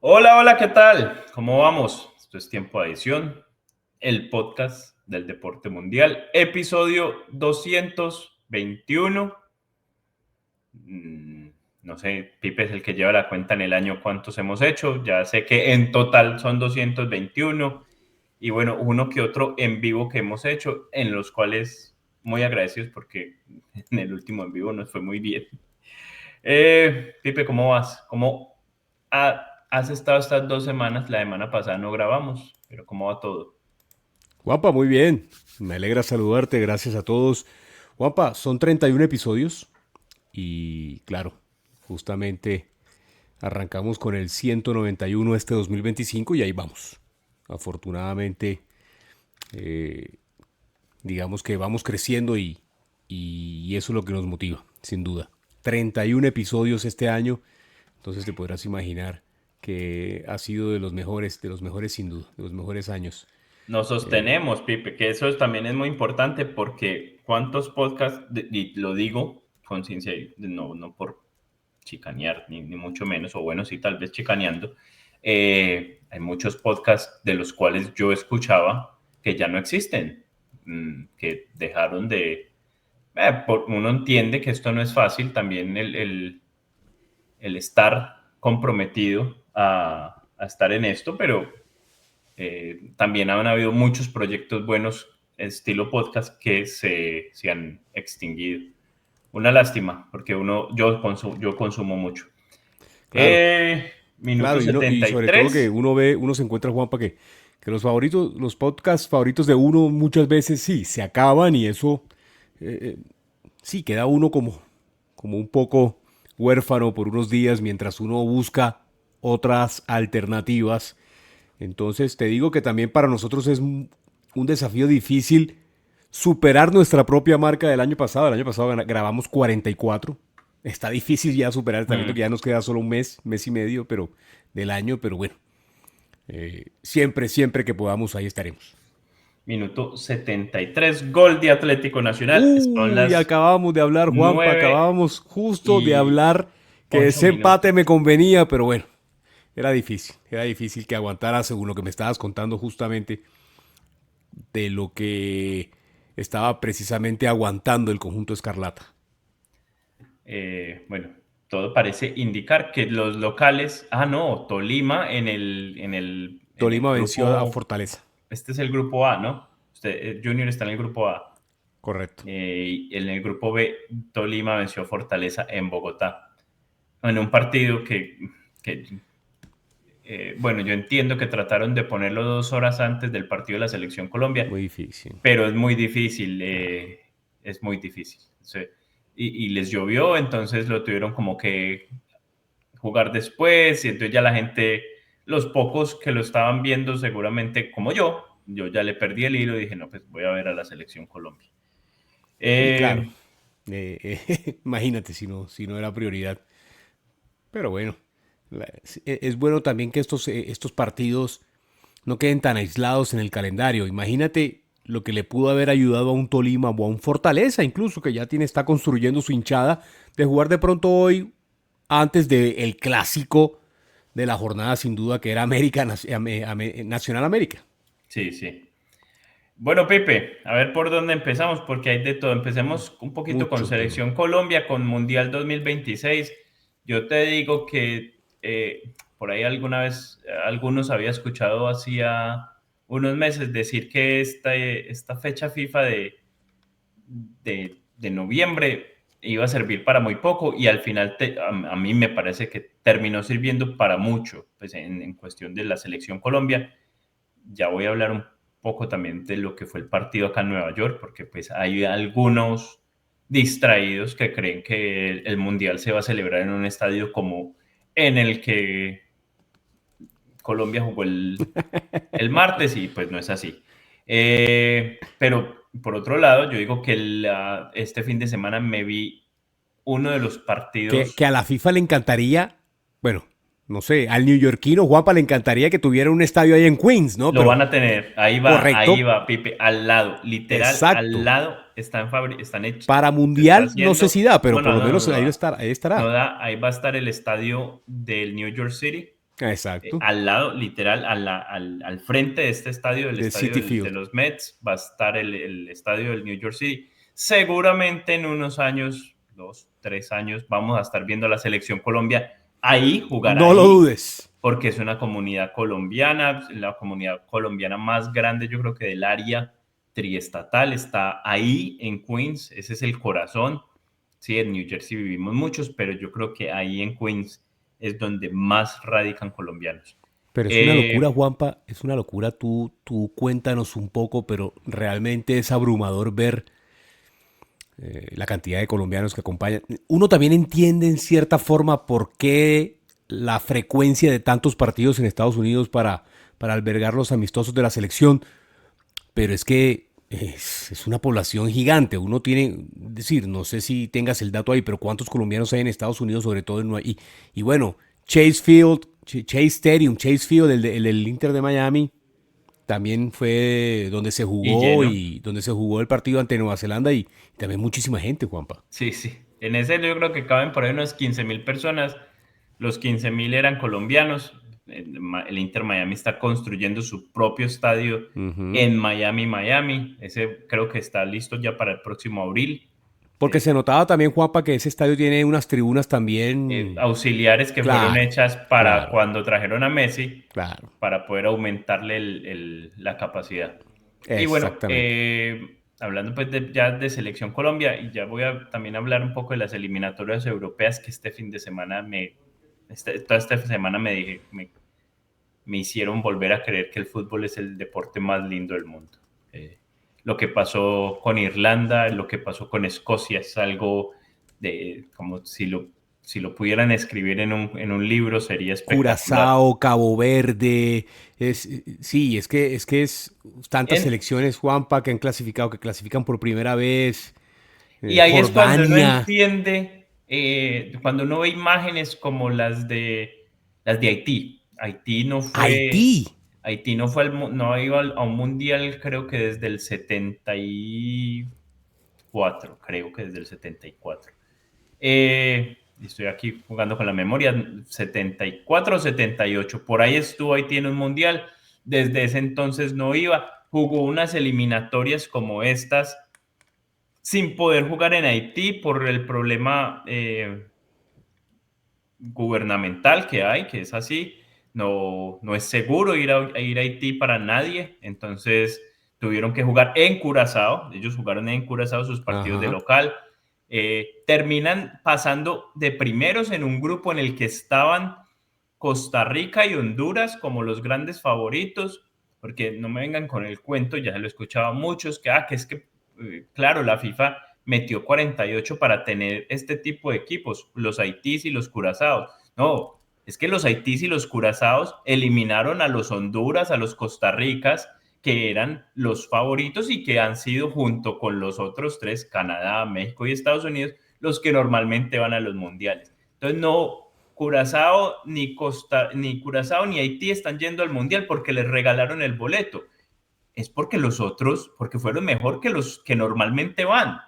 Hola, hola, ¿qué tal? ¿Cómo vamos? Esto es Tiempo de Adición, el podcast del deporte mundial, episodio 221. Mm, No sé, Pipe es el que lleva la cuenta en el año cuántos hemos hecho. Ya sé que en total son 221 y bueno, uno que otro en vivo que hemos hecho, en los cuales muy agradecidos porque en el último en vivo nos fue muy bien. Pipe, ¿cómo vas? ¿Has estado estas 2 semanas? La semana pasada no grabamos, pero ¿cómo va todo? Juanpa, muy bien. Me alegra saludarte, gracias a todos. Juanpa, son 31 episodios y claro, justamente arrancamos con el 191 este 2025 y ahí vamos. Afortunadamente, eh, digamos que vamos creciendo y eso es lo que nos motiva, sin duda. 31 episodios este año, entonces te podrás imaginar que ha sido de los mejores sin duda, de los mejores años. Nos sostenemos, Pipe, que eso también es muy importante porque cuántos podcasts, y lo digo con sinceridad, no por chicanear, ni mucho menos, o bueno, sí, tal vez chicaneando, hay muchos podcasts de los cuales yo escuchaba que ya no existen, que dejaron de... uno entiende que esto no es fácil, también el estar comprometido a estar en esto, pero también han habido muchos proyectos buenos estilo podcast que se han extinguido. Una lástima, porque yo consumo mucho. Claro. Minuto Claro, y setenta y sobre todo que tres. uno se encuentra, Juanpa, que los favoritos, los podcasts favoritos de uno muchas veces sí, se acaban y eso, sí, queda uno como un poco huérfano por unos días mientras uno busca otras alternativas. Entonces te digo que también para nosotros es un desafío difícil superar nuestra propia marca del año pasado. El año pasado grabamos 44. Está difícil ya superar, sabiendo que ya nos queda solo un mes, mes y medio, pero del año, pero bueno, siempre, siempre que podamos, ahí estaremos. Minuto 73. Gol de Atlético Nacional. Son Uy, las acabábamos de hablar, Juanpa, nueve acabábamos justo de y hablar que ocho ese empate me minutos. convenía, pero bueno, era difícil que aguantara según lo que me estabas contando justamente de lo que estaba precisamente aguantando el conjunto Escarlata. Bueno, todo parece indicar que los locales, no, Tolima en el Tolima venció a grupo, Fortaleza. este es el grupo A, ¿no? Junior está en el grupo A. Correcto. Y en el grupo B, Tolima venció a Fortaleza en Bogotá. En un partido bueno, yo entiendo que trataron de ponerlo 2 horas antes del partido de la Selección Colombia, Muy difícil. pero es muy difícil, Claro. es muy difícil. Sí. Y les llovió, entonces lo tuvieron como que jugar después, y entonces ya la gente, los pocos que lo estaban viendo seguramente como yo ya le perdí el hilo y dije, no, pues voy a ver a la Selección Colombia. Sí, claro. Eh, Imagínate si no era prioridad. Pero bueno, es bueno también que estos partidos no queden tan aislados en el calendario. Imagínate lo que le pudo haber ayudado a un Tolima o a un Fortaleza, incluso que ya está construyendo su hinchada, de jugar de pronto hoy antes del clásico de la jornada, sin duda, que era Nacional América. sí, sí. Bueno, Pepe, a ver por dónde empezamos, porque hay de todo. Empecemos un poquito con Mucho tema. Selección Colombia, con Mundial 2026. Yo te digo que por ahí alguna vez algunos había escuchado hacía unos meses decir que esta fecha FIFA de noviembre iba a servir para muy poco y al final a mí me parece que terminó sirviendo para mucho, pues en cuestión de la Selección Colombia. Ya voy a hablar un poco también de lo que fue el partido acá en Nueva York, porque pues hay algunos distraídos que creen que el Mundial se va a celebrar en un estadio como en el que Colombia jugó el martes y pues no es así. Pero por otro lado, yo digo que este fin de semana me vi uno de los Que partidos. a la FIFA le encantaría, bueno, no sé, al neoyorquino Juanpa le encantaría que tuviera un estadio ahí en Queens, ¿no? Lo van Pero, a tener, ahí correcto, va, Pipe, al lado, literal, al exacto. lado, Para se está mundial no sé haciendo, si da, pero no, por no, lo no, menos no da, ahí no estará. da, ahí va a estar el estadio del New York City, Exacto. Al lado, literal, al frente de este estadio, del De estadio City de Field. los Mets, va a estar el estadio del New York City. Seguramente en unos años, 2, 3 años, vamos a estar viendo a la selección Colombia ahí, jugar No lo ahí, dudes. porque es una comunidad colombiana, la comunidad colombiana más grande, yo creo que del área triestatal, está ahí en Queens, ese es el corazón. Sí, en New Jersey vivimos muchos, pero yo creo que ahí en Queens es donde más radican colombianos. Pero es una locura, Eh, Juanpa, es una locura. Tú cuéntanos un poco, pero realmente es abrumador ver la cantidad de colombianos que acompañan. Uno también entiende en cierta forma por qué la frecuencia de tantos partidos en Estados Unidos para albergar los amistosos de la selección, pero es que es una población gigante. Uno tiene, es decir, no sé si tengas el dato ahí, pero cuántos colombianos hay en Estados Unidos, sobre todo en y bueno, Chase Field, Chase Stadium, Chase Field, el Inter de Miami, también fue donde se y jugó lleno. y donde se jugó el partido ante Nueva Zelanda y también muchísima gente, Juanpa. Sí, sí. En ese yo creo que caben por ahí unas 15.000 personas. Los 15.000 eran colombianos. El Inter Miami está construyendo su propio estadio Ujú. en Miami, Miami. Ese creo que está listo ya para el próximo abril. Porque se Eh, notaba también, Juanpa, que ese estadio tiene unas tribunas también. auxiliares que fueron Claro, hechas para claro, cuando trajeron a Messi, claro. para poder aumentarle la capacidad. Y bueno, Exactamente. hablando pues ya de Selección Colombia, y ya voy a también hablar un poco de las eliminatorias europeas que este fin de semana toda esta semana me hicieron volver a creer que el fútbol es el deporte más lindo del mundo. Lo que pasó con Irlanda, lo que pasó con Escocia es algo de como si lo pudieran escribir en un libro sería espectacular. Curazao, Cabo Verde, sí, es tantas En, selecciones, Juanpa, que han clasificado, que clasifican por primera vez, Y ahí es cuando uno Jordania, entiende, cuando uno ve imágenes como las de Haití. Haití. Haití no fue no iba a un mundial, creo que desde el 74, creo que desde el 74. Estoy aquí jugando con la memoria, 74 o 78, por ahí estuvo Haití en un mundial, desde ese entonces no iba, jugó unas eliminatorias como estas sin poder jugar en Haití por el problema gubernamental que hay, que es así. No, no es seguro ir a Haití para nadie. Entonces tuvieron que jugar en Curazao. Ellos jugaron en Curazao sus partidos de Ajá. local. Terminan pasando de primeros en un grupo en el que estaban Costa Rica y Honduras como los grandes favoritos, porque no me vengan con el cuento, ya se lo he escuchado a muchos, que es que, claro, la FIFA metió 48 para tener este tipo de equipos, los Haitís y los Curazaos. No, es que los Haitís y los Curazaos eliminaron a los Honduras, a los Costa Ricas, que eran los favoritos y que han sido junto con los otros tres, Canadá, México y Estados Unidos, los que normalmente van a los mundiales. Entonces, no, Curazao ni Haití están yendo al mundial porque les regalaron el boleto. Es porque los otros, porque fueron mejor que los que normalmente van.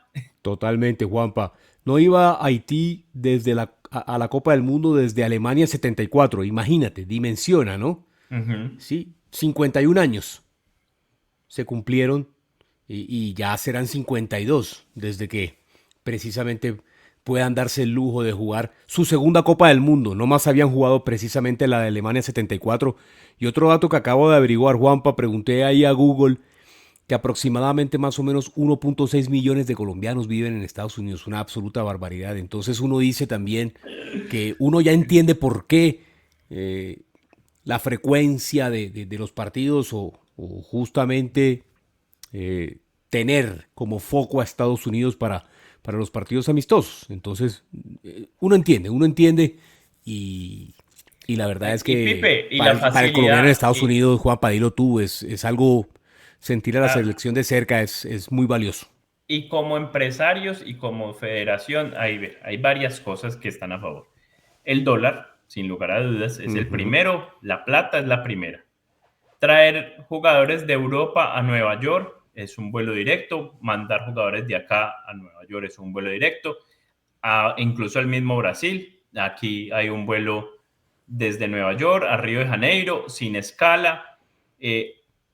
Totalmente, Juanpa. No iba a Haití desde a la Copa del Mundo desde Alemania 74. Imagínate, dimensiona, ¿no? Ujú. Sí, 51 años se cumplieron y ya serán 52 desde que precisamente puedan darse el lujo de jugar su segunda Copa del Mundo. No más habían jugado precisamente la de Alemania 74. Y otro dato que acabo de averiguar, Juanpa, pregunté ahí a Google que aproximadamente más o menos 1.6 millones de colombianos viven en Estados Unidos, una absoluta barbaridad. Entonces uno dice también que uno ya entiende por qué eh, la frecuencia de los partidos o justamente eh, tener como foco a Estados Unidos para los partidos amistosos. Entonces uno entiende y, y la verdad es Y que Pipe, y la para el colombiano en facilidad, Estados Unidos, Juan Padilo, tú, es algo, sentir a la ah, selección de cerca es muy valioso. y como empresarios y como federación, hay varias cosas que están a favor. El dólar, sin lugar a dudas, es el Ujú. primero, la plata es la primera. Traer jugadores de Europa a Nueva York es un vuelo directo, mandar jugadores de acá a Nueva York es un vuelo directo, incluso al mismo Brasil, aquí hay un vuelo desde Nueva York a Río de Janeiro, sin escala.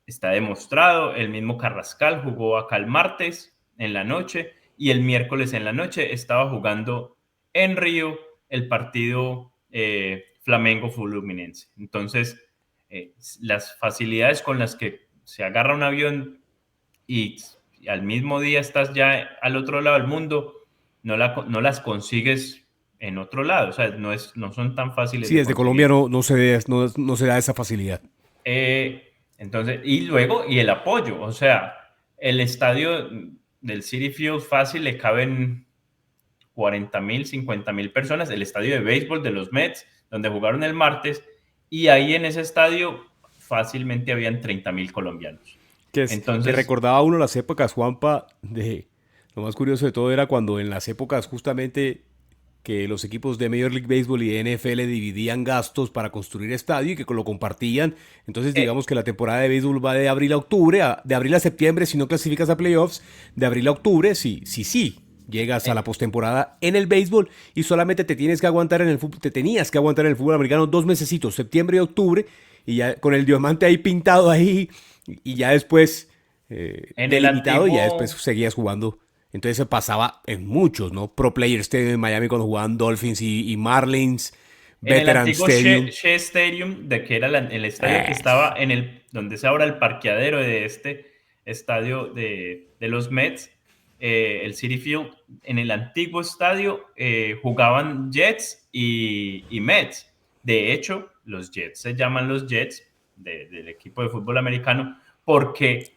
Está demostrado, el mismo Carrascal jugó acá el martes en la noche y el miércoles en la noche estaba jugando en Río el partido Flamengo Fluminense. Entonces, las facilidades con las que se agarra un avión y al mismo día estás ya al otro lado del mundo, no las consigues en otro lado, o sea, no son tan fáciles Sí, de desde Colombia conseguir. no se da esa facilidad. Entonces, y luego, y el apoyo, o sea, el estadio del Citi Field fácil le caben 40,000, 50,000 personas, el estadio de béisbol de los Mets, donde jugaron el martes, y ahí en ese estadio fácilmente habían 30,000 colombianos. Que Entonces, recordaba uno las épocas, Juanpa, de lo más curioso de todo era cuando en las épocas justamente que los equipos de Major League Baseball y de NFL dividían gastos para construir estadio y que lo compartían. Entonces, eh, digamos que la temporada de béisbol va de abril a octubre, de abril a septiembre si no clasificas a playoffs, de abril a octubre sí, llegas a la eh, postemporada en el béisbol y solamente te tienes que aguantar en el fútbol, te tenías que aguantar en el fútbol americano 2 mesecitos, septiembre y octubre, y ya con el diamante ahí pintado ahí, y ya después en el delimitado, y ya después antiguo seguías jugando. Entonces se pasaba en muchos, ¿no? Pro Player Stadium en Miami cuando jugaban Dolphins y Marlins, En el Veteran antiguo Shea, Stadium. Shea Stadium, de que era el estadio que Eh, estaba en donde es ahora el parqueadero de este estadio de los Mets, el Citi Field, en el antiguo estadio jugaban Jets y Mets. De hecho, los Jets se llaman los Jets del equipo de fútbol americano porque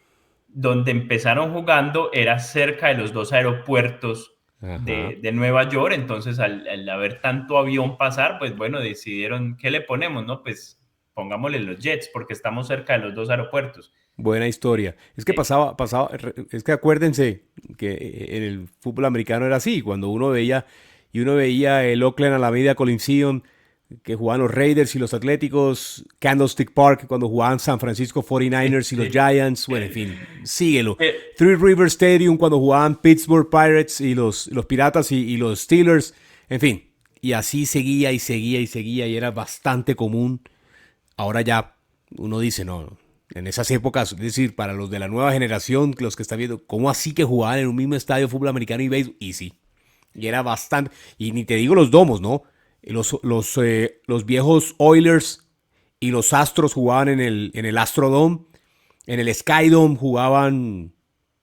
donde empezaron jugando era cerca de los dos aeropuertos Ajá. de Nueva York, entonces al haber tanto avión pasar, pues bueno, decidieron, ¿qué le ponemos? No, pues pongámosle los Jets, porque estamos cerca de los dos aeropuertos. Buena historia. Es que Eh, es que acuérdense que en el fútbol americano era así, cuando uno veía el Oakland Alameda Coliseum, que jugaban los Raiders y los Atléticos, Candlestick Park, cuando jugaban San Francisco 49ers y los sí. Giants, bueno, en fin, síguelo. Eh, Three River Stadium, cuando jugaban Pittsburgh Pirates y los Piratas y los Steelers, en fin, y así seguía y seguía y seguía, y era bastante común. Ahora ya uno dice, no, en esas épocas, es decir, para los de la nueva generación, los que están viendo, ¿cómo así que jugaban en un mismo estadio de fútbol americano y béisbol? Y sí, y era bastante, y ni te digo los domos, ¿no? Los viejos Oilers y los Astros jugaban en el Astrodome, en el Skydome jugaban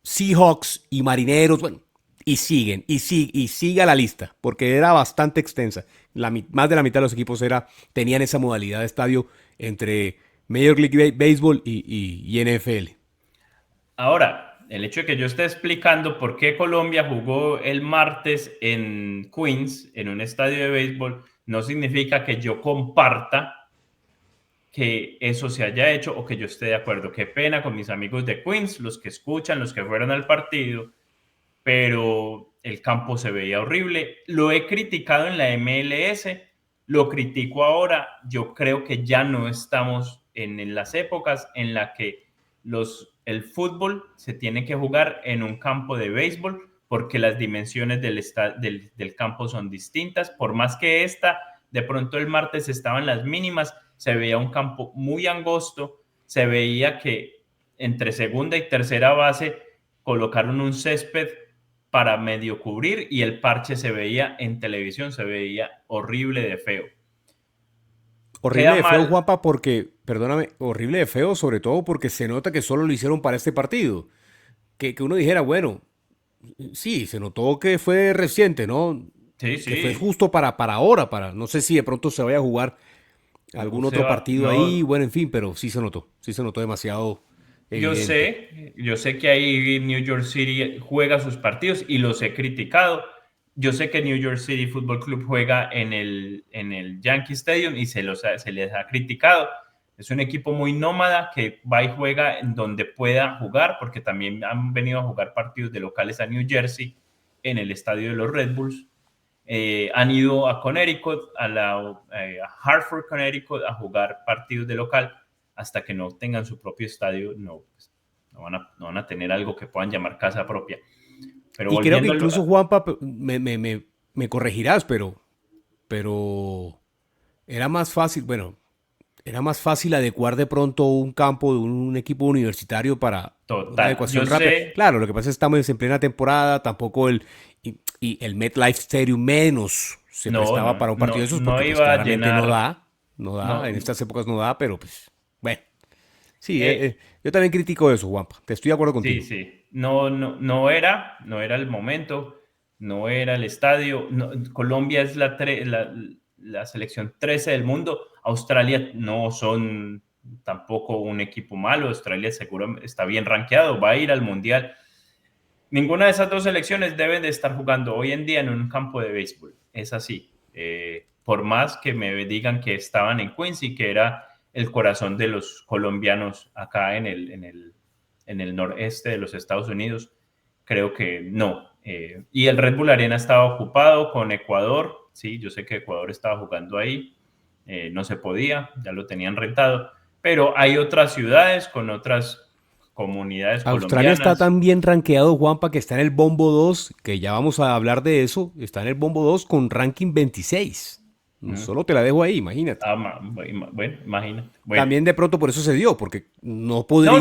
Seahawks y Marineros, bueno, y siguen, y siga la lista, porque era bastante extensa. Más de la mitad de los equipos tenían esa modalidad de estadio entre Major League Baseball y NFL. Ahora, el hecho de que yo esté explicando por qué Colombia jugó el martes en Queens, en un estadio de béisbol, no significa que yo comparta que eso se haya hecho o que yo esté de acuerdo. Qué pena con mis amigos de Queens, los que escuchan, los que fueron al partido, pero el campo se veía horrible. Lo he criticado en la MLS, lo critico ahora. Yo creo que ya no estamos en las épocas en las que el fútbol se tiene que jugar en un campo de béisbol porque las dimensiones del campo son distintas. Por más que de pronto el martes estaban las mínimas, se veía un campo muy angosto, se veía que entre segunda y tercera base colocaron un césped para medio cubrir y el parche se veía en televisión, se veía horrible de feo. Horrible Queda de feo, mal, Juanpa, porque, perdóname, horrible de feo, sobre todo porque se nota que solo lo hicieron para este partido. Que uno dijera, bueno, sí, se notó que fue reciente, ¿no? sí, Que fue sí, justo para ahora, no sé si de pronto se vaya a jugar algún otro partido ahí, no, bueno, en fin, pero sí se notó demasiado evidente. yo sé que ahí New York City juega sus partidos y los he criticado. Yo sé que New York City Football Club juega en el Yankee Stadium y se les ha criticado. Es un equipo muy nómada que va y juega en donde pueda jugar, porque también han venido a jugar partidos de locales a New Jersey en el estadio de los Red Bulls. Han ido a Connecticut, a Hartford, Connecticut, a jugar partidos de local hasta que no tengan su propio estadio, no van a tener algo que puedan llamar casa propia. Pero Y creo que volviendo incluso Juanpa, me corregirás, pero era más fácil, bueno, era más fácil adecuar de pronto un campo de un equipo universitario para una Total. Yo adecuación rápida. sé, Claro, lo que pasa es que estamos en plena temporada, tampoco y el MetLife Stadium menos se no, prestaba no, para un partido de no, esos no porque pues iba a claramente llenar, no da, no, en estas épocas no da, pero pues bueno, sí, eh, yo también critico eso, Juanpa, te estoy de acuerdo sí, contigo. sí, no era el momento, no era el estadio. Colombia es la selección 13 del mundo. Australia no son tampoco un equipo malo. Australia seguro está bien rankeado, va a ir al mundial. Ninguna de esas dos selecciones deben de estar jugando hoy en día en un campo de béisbol. Es así. Por más que me digan que estaban en Quincy, que era el corazón de los colombianos acá en el noreste de los Estados Unidos, creo que no. Y el Red Bull Arena estaba ocupado con Ecuador. Sí, yo sé que Ecuador estaba jugando ahí. No se podía, ya lo tenían rentado. Pero hay otras ciudades con otras comunidades Australia está colombianas. tan bien rankeado, Juanpa, que está en el Bombo 2, que ya vamos a hablar de eso, está en el Bombo 2 con ranking 26. Mm. Solo te la dejo ahí, imagínate. Bueno, imagínate. Bueno, También de pronto por eso se dio, porque no no, podría,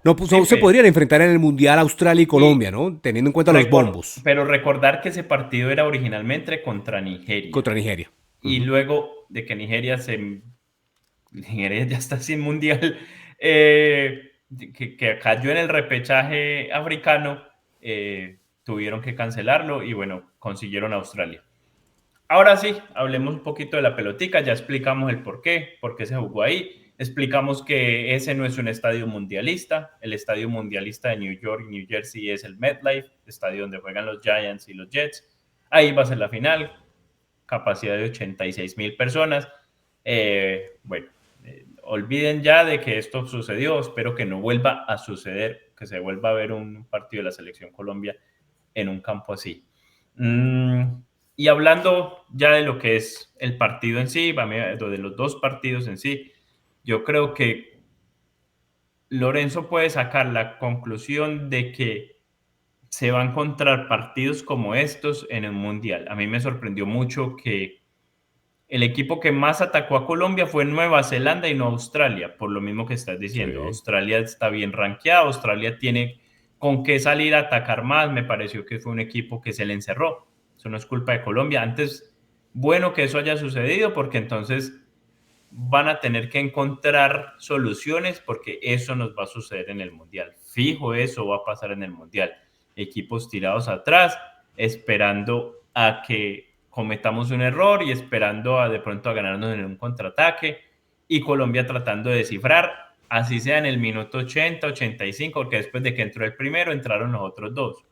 no, no se Pipe, podrían enfrentar en el Mundial Australia y Colombia, y ¿no? Teniendo en cuenta los bombos pero recordar que ese partido era originalmente contra Nigeria contra Nigeria. y Ujú. luego de que Nigeria ya está sin mundial, eh, que cayó en el repechaje africano, tuvieron que cancelarlo y bueno, consiguieron Australia. Ahora sí, hablemos un poquito de la pelotica, ya explicamos el por qué se jugó ahí, explicamos que ese no es un estadio mundialista, el estadio mundialista de New York, New Jersey es el MetLife, estadio donde juegan los Giants y los Jets, ahí va a ser la final, capacidad de 86,000 personas. Bueno, olviden ya de que esto sucedió, espero que no vuelva a suceder, que se vuelva a ver un partido de la Selección Colombia en un campo así. Y hablando ya de lo que es el partido en sí, de los dos partidos en sí, yo creo que Lorenzo puede sacar la conclusión de que se va a encontrar partidos como estos en el Mundial. A mí me sorprendió mucho que el equipo que más atacó a Colombia fue Nueva Zelanda y no Australia, por lo mismo que estás diciendo. Sí. Australia está bien rankeado, Australia tiene con qué salir a atacar más. Me pareció que fue un equipo que se le encerró. Eso no es culpa de Colombia. Antes, bueno que eso haya sucedido, porque entonces van a tener que encontrar soluciones, porque eso nos va a suceder en el Mundial. Fijo, eso va a pasar en el Mundial. Equipos tirados atrás, esperando a que cometamos un error y esperando a de pronto a ganarnos en un contraataque, y Colombia tratando de descifrar, así sea en el minuto 80, 85, porque después de que entró el primero entraron los otros dos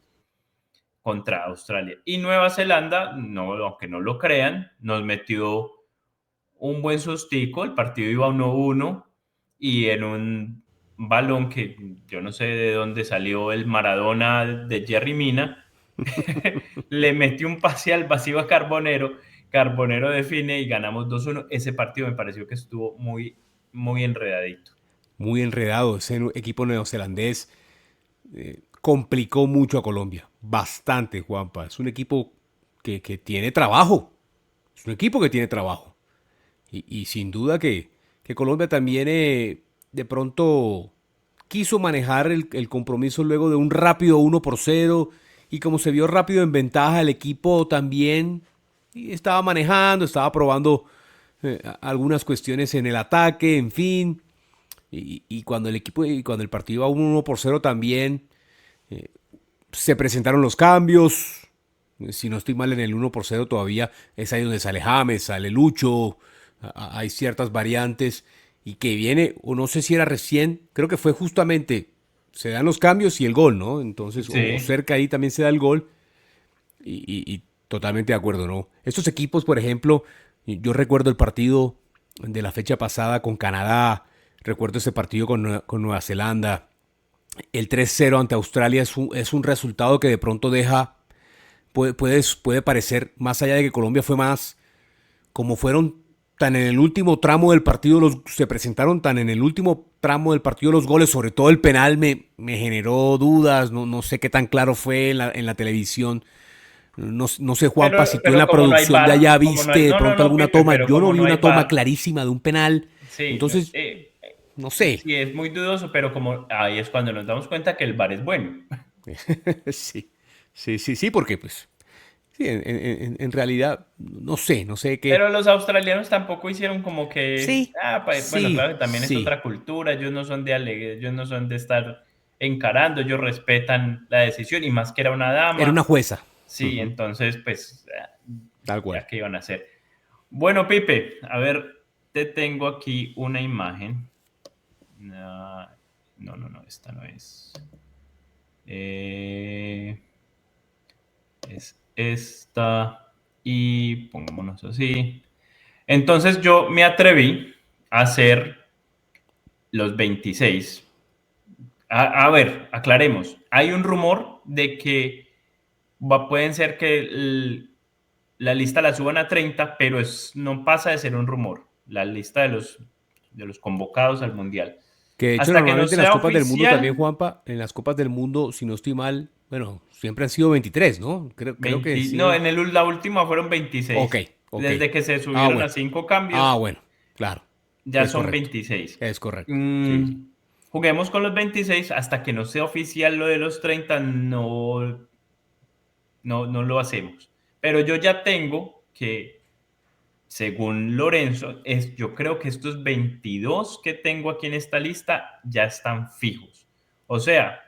contra Australia. Y Nueva Zelanda, no, aunque no lo crean, nos metió un buen sustico, el partido iba 1-1 y en un balón que yo no sé de dónde salió el Maradona de Jerry Mina, le metió un pase al vacío a Carbonero, Carbonero define y ganamos 2-1. Ese partido me pareció que estuvo muy, muy enredadito. Muy enredado, ese equipo neozelandés complicó mucho a Colombia, bastante, Juanpa. Es un equipo que tiene trabajo, es un equipo que tiene trabajo. Y sin duda que Colombia también de pronto quiso manejar el compromiso luego de un rápido 1-0 y como se vio rápido en ventaja el equipo también estaba manejando, estaba probando algunas cuestiones en el ataque, en fin. Y cuando el equipo y cuando el partido iba 1-0 también se presentaron los cambios. Si no estoy mal en el 1-0 todavía es ahí donde sale James, sale Lucho, hay ciertas variantes y que viene, o no sé si era recién, creo que fue justamente, se dan los cambios y el gol, ¿no? Entonces, o Sí, cerca ahí también se da el gol y totalmente de acuerdo, ¿no? Estos equipos, por ejemplo, yo recuerdo el partido de la fecha pasada con Canadá, recuerdo ese partido con Nueva Zelanda, el 3-0 ante Australia es un resultado que de pronto deja, puede parecer, más allá de que Colombia fue más, como fueron tan en el último tramo del partido, se presentaron tan en el último tramo del partido los goles, sobre todo el penal me generó dudas, no sé qué tan claro fue en la televisión, No sé, Juanpa, si tú en Pero la como no hay producción de bar, allá como no hay, viste de no, no, pronto no, alguna Pipe, toma. pero Yo no como vi no hay una toma bar, clarísima de un penal. sí, no, Entonces, no sé. sí, es muy dudoso, pero como ahí es cuando nos damos cuenta que el bar es bueno. Sí, sí, porque pues, sí, en realidad, no sé qué. Pero los australianos tampoco hicieron como que, Sí, bueno, sí, claro que también es sí. otra cultura, ellos no son de alegre, ellos no son de estar encarando, ellos respetan la decisión y más que era una Era una dama, jueza. sí, entonces pues Tal cual. ya que iban a hacer. Bueno, Pipe, a ver, te tengo aquí una imagen. Ah, no, no, no, esta no es. Eh, es esta y pongámonos así. Entonces yo me atreví a hacer los 26. A ver, aclaremos. Hay un rumor de que pueden ser que la lista la suban a 30, pero no pasa de ser un rumor. La lista de los convocados al Mundial. Que de hecho Hasta que no normalmente en las sea Copas del Mundo también, oficial, Juanpa, en las Copas del Mundo, si no estoy mal, bueno, siempre han sido 23, ¿no? Creo que 20, no, sí. la última fueron Ok, 26. ok. Desde que se Ah, subieron a bueno. 5 Ah, cambios, bueno, claro. ya Es son correcto. 26. Es correcto. Sí, sí. Juguemos con los 26 hasta que no sea oficial lo de los 30, no lo hacemos. Pero yo ya tengo que, según Lorenzo, yo creo que estos 22 que tengo aquí en esta lista ya están fijos. O sea,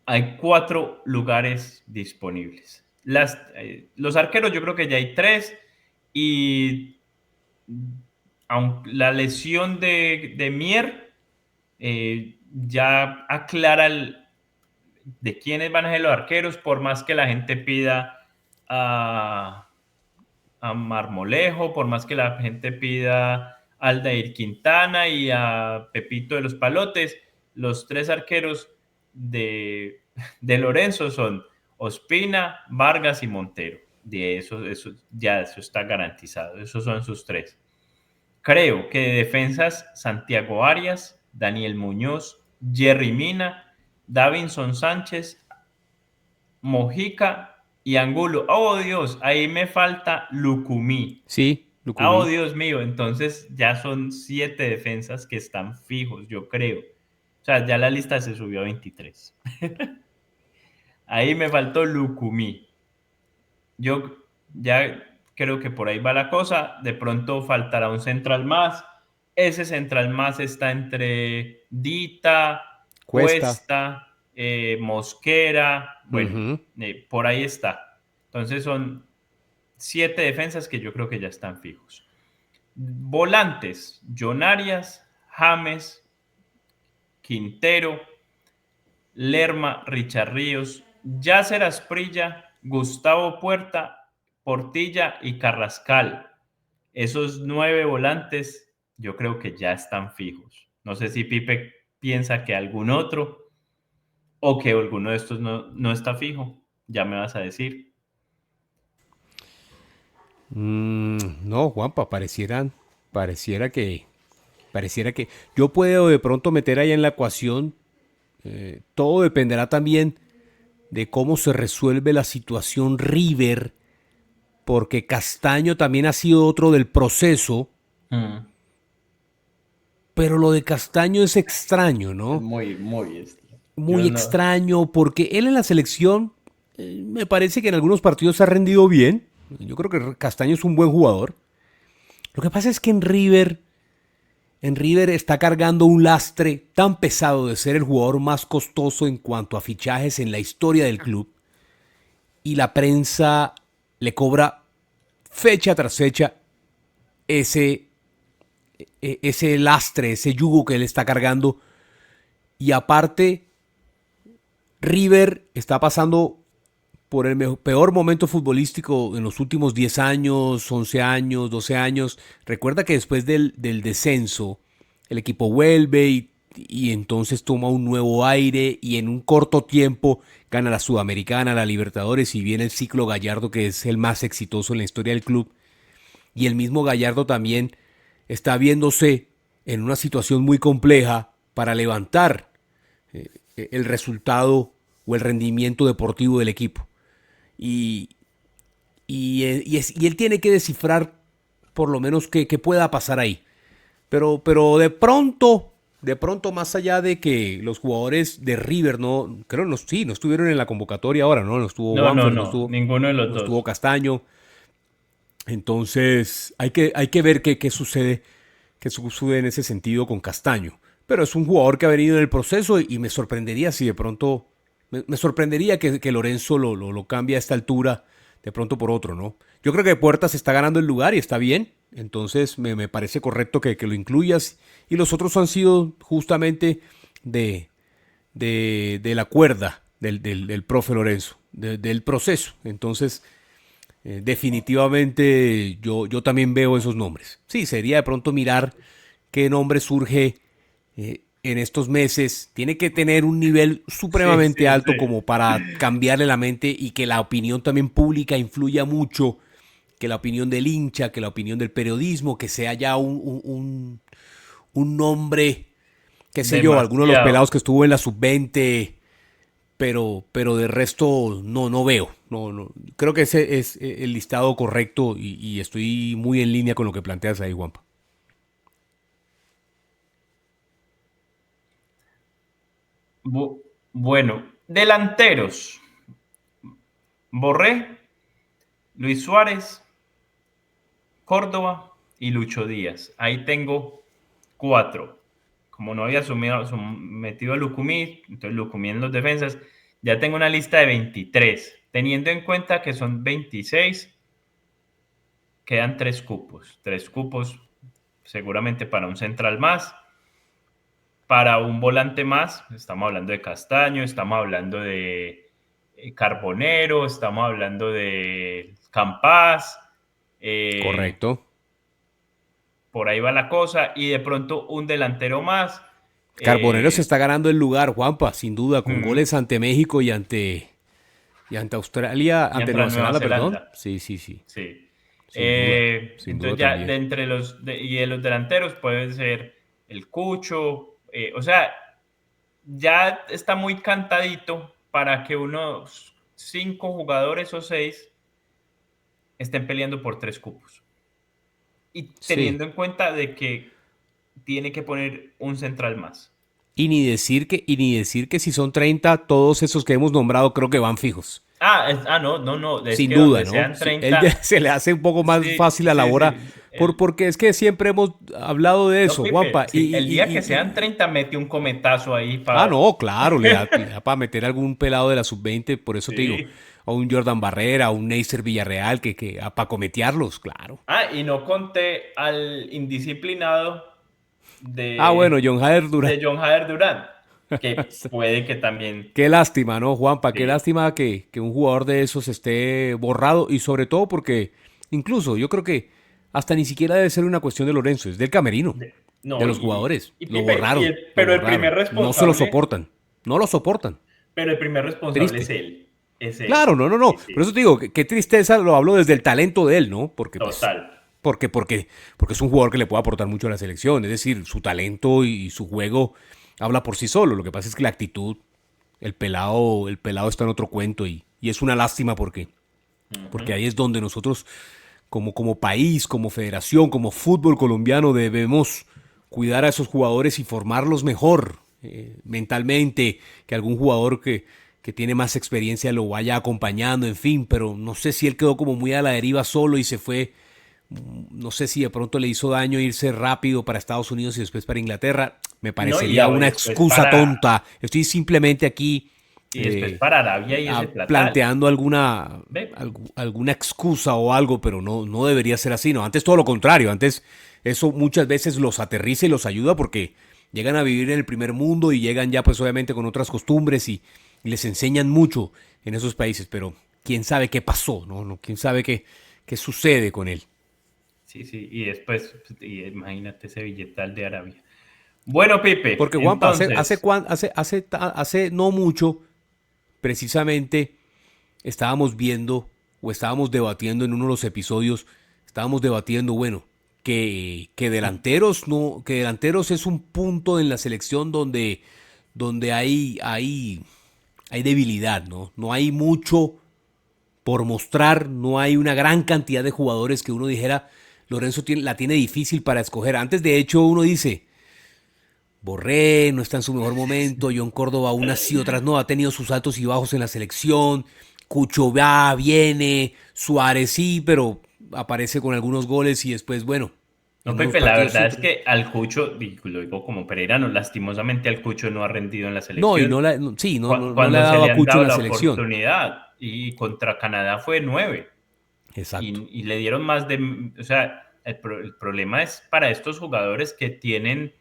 hay 4 lugares disponibles. Los arqueros yo creo que ya hay 3 y aunque la lesión de Mier ya aclara de quiénes van a ser los arqueros, por más que la gente pida a, a Marmolejo, por más que la gente pida a Aldair Quintana y a Pepito de los Palotes, los 3 arqueros de Lorenzo son Ospina, Vargas y Montero. De eso está garantizado. Esos son sus 3. Creo que de defensas, Santiago Arias, Daniel Muñoz, Jerry Mina, Davinson Sánchez, Mojica y Angulo. Oh, Dios, ahí me falta Lucumí. Sí, Oh, Lucumí. Dios mío, entonces ya son 7 defensas que están fijos, yo creo. O sea, ya la lista se subió a 23. Ahí me faltó Lucumí. Yo ya creo que por ahí va la cosa. De pronto faltará un central más. Ese central más está entre Dita, Cuesta. Cuesta, Mosquera. Bueno, Ujú. por ahí está. Entonces son 7 defensas que yo creo que ya están fijos. Volantes, John Arias, James, Quintero, Lerma, Richard Ríos, Yasser Asprilla, Gustavo Puerta, Portilla y Carrascal. Esos 9 volantes yo creo que ya están fijos. No sé si Pipe piensa que algún otro o que alguno de estos no está fijo. Ya me vas a decir. No, Juanpa, pareciera que yo puedo de pronto meter ahí en la ecuación. Todo dependerá también de cómo se resuelve la situación River, porque Castaño también ha sido otro del proceso, Mm, pero lo de Castaño es extraño, es ¿no? muy, muy Muy Yo no. extraño, porque él en la selección me parece que en algunos partidos ha rendido bien. Yo creo que Castaño es un buen jugador. Lo que pasa es que en River está cargando un lastre tan pesado de ser el jugador más costoso en cuanto a fichajes en la historia del club, y la prensa le cobra fecha tras fecha ese, ese lastre, ese yugo que él está cargando. Y aparte, River está pasando por el peor momento futbolístico en los últimos 10 años, 11 años, 12 años. Recuerda que después del descenso, el equipo vuelve y entonces toma un nuevo aire y en un corto tiempo gana la Sudamericana, la Libertadores y viene el ciclo Gallardo, que es el más exitoso en la historia del club. Y el mismo Gallardo también está viéndose en una situación muy compleja para levantar el resultado o el rendimiento deportivo del equipo. y, y él tiene que descifrar por lo menos qué pueda pasar ahí. Pero de pronto más allá de que los jugadores de River no, creo no, sí, no estuvieron en la convocatoria ahora, ¿no? No estuvo No, no, Juanfer, no, ninguno de los no estuvo dos. Castaño. Entonces hay que ver qué sucede en ese sentido con Castaño. Pero es un jugador que ha venido en el proceso y me sorprendería si de pronto, me sorprendería que Lorenzo lo cambie a esta altura de pronto por otro, ¿no? Yo creo que Puertas está ganando el lugar y está bien, entonces me parece correcto que lo incluyas y los otros han sido justamente de, de la cuerda del profe Lorenzo, del proceso. Entonces, definitivamente yo también veo esos nombres. Sí, sería de pronto mirar qué nombre surge en estos meses. Tiene que tener un nivel Sí, supremamente sí, alto sí. como para cambiarle la mente y que la opinión también pública influya mucho, que la opinión del hincha, que la opinión del periodismo, que sea ya un nombre, qué sé yo, alguno de los Demasiado. pelados que estuvo en la sub-20, pero de resto no veo. No. Creo que ese es el listado correcto y estoy muy en línea con lo que planteas ahí, Juanpa. Bueno, delanteros. Borré, Luis Suárez, Córdoba y Lucho Díaz. Ahí tengo 4. Como no había metido a Lucumí, entonces Lucumí en los defensas, ya tengo una lista de 23. Teniendo en cuenta que son 26, quedan 3 cupos. 3 cupos seguramente para un central más, para un volante más. Estamos hablando de Castaño, estamos hablando de Carbonero, estamos hablando de Campas. Eh, Correcto. por ahí va la cosa. Y de pronto un delantero más. Carbonero se Eh, está ganando el lugar, Juanpa, sin duda, con mm, goles ante México y ante Australia, y ante entra Nueva Nueva Zelanda, perdón. Zelanda. Sí, sí, sí. Sí. Sin duda Entonces ya de también. entre y de los delanteros puede ser el Cucho. O sea, ya está muy cantadito para que unos 5 jugadores o 6 estén peleando por 3 cupos. Y Sí. teniendo en cuenta de que tiene que poner un central más. Y ni decir que si son 30 todos esos que hemos nombrado creo que van fijos. No, no, no, es Sin que duda, donde ¿no? sean Sí, él ya 30, se le hace un poco más sí, fácil la sí, labor sí. porque es que siempre hemos hablado de No, eso, Pipe, Juanpa. sí, el día que sean 30 mete un cometazo ahí Ah, para... no, claro, le da para meter algún pelado de la sub-20, por eso te digo, Sí. a un Jordan Barrera, a un Neisser Villarreal, para cometearlos, claro. Y no conté al indisciplinado Ah, bueno, de, John Jader Durán. de John Jader Durán, que puede que también... Qué lástima, ¿no, Juanpa? Qué Sí, lástima que un jugador de esos esté borrado y sobre todo porque incluso yo creo que hasta ni siquiera debe ser una cuestión de Lorenzo, es del camerino, de no, los jugadores. y Lo Pipe, borraron, lo pero el borraron. primer No se lo responsable, soportan, no lo soportan. pero el primer responsable es Triste. él, es Claro, él. no. Sí, Por eso sí, te digo, qué tristeza lo hablo desde el talento de él, ¿no? Porque pues, total. porque es un jugador que le puede aportar mucho a la selección. Es decir, su talento y su juego habla por sí solo. Lo que pasa es que la actitud, el pelado está en otro cuento y es una lástima Ujú. porque ahí es donde nosotros, como país, como federación, como fútbol colombiano, debemos cuidar a esos jugadores y formarlos mejor mentalmente, que algún jugador que tiene más experiencia lo vaya acompañando, en fin, pero no sé si él quedó como muy a la deriva solo y se fue, no sé si de pronto le hizo daño irse rápido para Estados Unidos y después para Inglaterra, me No, parecería una excusa tonta, estoy simplemente aquí y después para Arabia y ese platal. planteando Ve, alguna excusa o algo, pero no debería ser así, ¿no? Antes todo lo contrario, antes eso muchas veces los aterriza y los ayuda porque llegan a vivir en el primer mundo y llegan ya pues obviamente con otras costumbres y les enseñan mucho en esos países, pero quién sabe qué pasó, ¿no? ¿Quién sabe qué sucede con él? sí, sí, y después, imagínate ese billetal de Arabia. Bueno, Pipe, Porque Juanpa, entonces, hace no mucho, precisamente estábamos viendo o estábamos debatiendo en uno de los episodios, estábamos debatiendo, bueno, que delanteros no, que delanteros es un punto en la selección donde hay debilidad, ¿no? No hay mucho por mostrar, no hay una gran cantidad de jugadores que uno dijera, Lorenzo la tiene difícil para escoger. Antes, de hecho, uno dice, Borré no está en su mejor momento, John Córdoba unas sí, otras no, ha tenido sus altos y bajos en la selección, Cucho va, viene, Suárez sí, pero aparece con algunos goles y después, bueno, No, en unos Pepe, la partidos sí. verdad es que al Cucho, y lo digo como pereirano, lastimosamente al Cucho no ha rendido en la No, y selección. no, sí, no le ha Cuando se dado le a han Cucho en dado la la selección. oportunidad, y contra Canadá fue 9, Exacto. y le dieron más de, o sea, el problema es para estos jugadores que tienen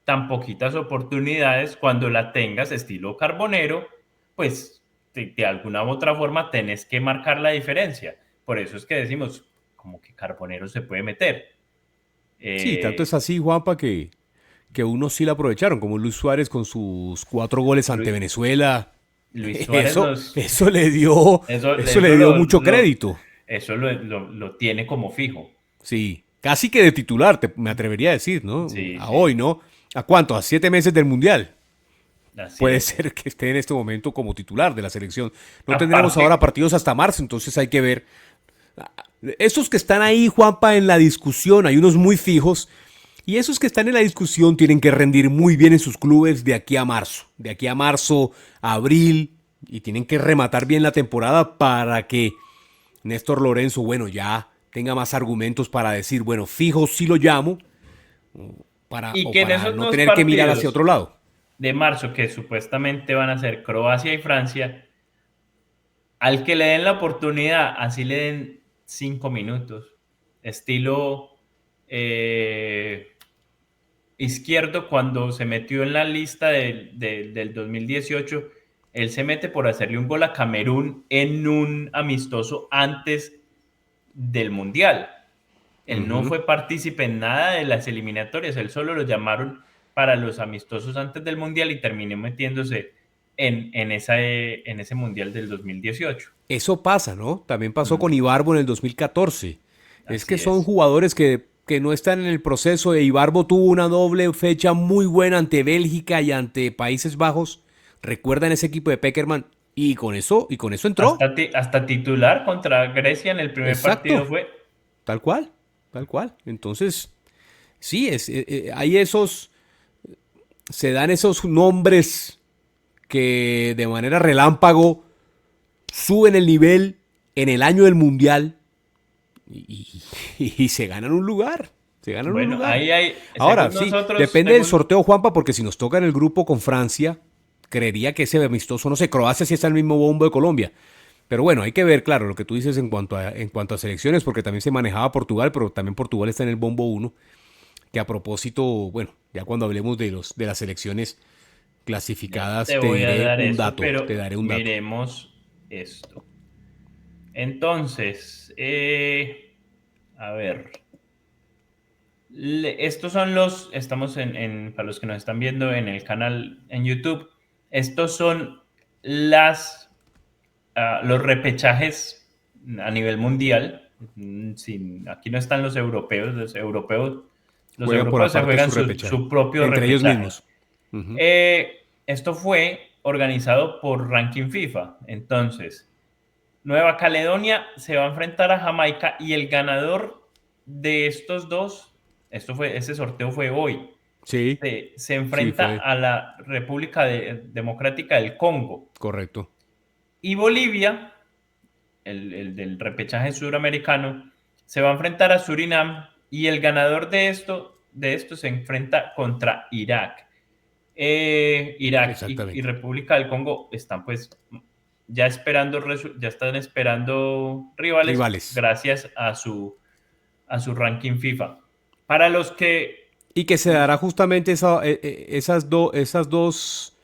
tan poquitas oportunidades, cuando la tengas estilo Carbonero, pues de alguna u otra forma tenés que marcar la diferencia. Por eso es que decimos, como que Carbonero se puede meter. Sí, tanto es Eh, así, Juanpa, que unos sí la aprovecharon, como Luis Suárez con sus 4 goles ante Luis, Venezuela. Luis Suárez Eso, nos, eso le dio, eso, eso le dio mucho crédito. eso lo tiene como fijo. Sí, casi que de titular, me atrevería a decir, ¿no? Sí, A hoy, sí, ¿no? ¿A cuánto? A 7 meses del Mundial. así Puede es. ser que esté en este momento como titular de la selección. No tendremos Aparte, ahora partidos hasta marzo, entonces hay que ver. Esos que están ahí, Juanpa, en la discusión, hay unos muy fijos. Y esos que están en la discusión tienen que rendir muy bien en sus clubes de aquí a marzo. De aquí a marzo, abril. Y tienen que rematar bien la temporada para que Néstor Lorenzo, bueno, ya tenga más argumentos para decir, bueno, fijo, sí lo llamo, y o que en para esos no dos tener que mirar hacia partidos otro lado. de marzo, que supuestamente van a ser Croacia y Francia, al que le den la oportunidad, así le den 5 minutos, estilo Izquierdo, cuando se metió en la lista del 2018, él se mete por hacerle un gol a Camerún en un amistoso antes del Mundial. Él no Ujú. fue partícipe en nada de las eliminatorias, él solo lo llamaron para los amistosos antes del Mundial y terminó metiéndose en ese Mundial del 2018. Eso pasa, ¿no? También pasó con Mm, Ibarbo en el 2014. Es que así son es. jugadores que no están en el proceso. Ibarbo tuvo una doble fecha muy buena ante Bélgica y ante Países Bajos. ¿Recuerdan ese equipo de Peckerman? Y con eso entró. Hasta titular contra Grecia en el primer partido Exacto. fue. Tal cual. Tal cual. Entonces, sí, hay esos. Se dan esos nombres que de manera relámpago suben el nivel en el año del mundial y se ganan un lugar. Se ganan un Bueno, lugar. ahí hay, Ahora, sí, depende del según, sorteo, Juanpa, porque si nos toca en el grupo con Francia, creería que ese amistoso, no sé, Croacia sí está en el mismo bombo de Colombia. Pero bueno, hay que ver, claro, lo que tú dices en cuanto a selecciones, porque también se manejaba Portugal, pero también Portugal está en el bombo uno. Que a propósito, bueno, ya cuando hablemos de las selecciones ya clasificadas, te voy a dar te pero daré un dato. miremos esto. Entonces, a ver, estos son estamos para los que nos están viendo en el canal en YouTube, estos son los repechajes a nivel mundial. Aquí no están los Juegan por europeos se aparte juegan su su repechaje, propio entre ellos repechaje. mismos. Ujú. Esto fue organizado por Ranking FIFA. Entonces, Nueva Caledonia se va a enfrentar a Jamaica y el ganador de estos dos, ese sorteo fue hoy, Sí, se sí, enfrenta fue a la República Democrática del Congo. correcto. Y Bolivia, el del repechaje suramericano, se va a enfrentar a Surinam y el ganador de esto se enfrenta contra Irak. Irak y Exactamente. República del Congo están pues ya están esperando rivales Rivales. gracias a su ranking FIFA. Para los que Y que se dará justamente esas dos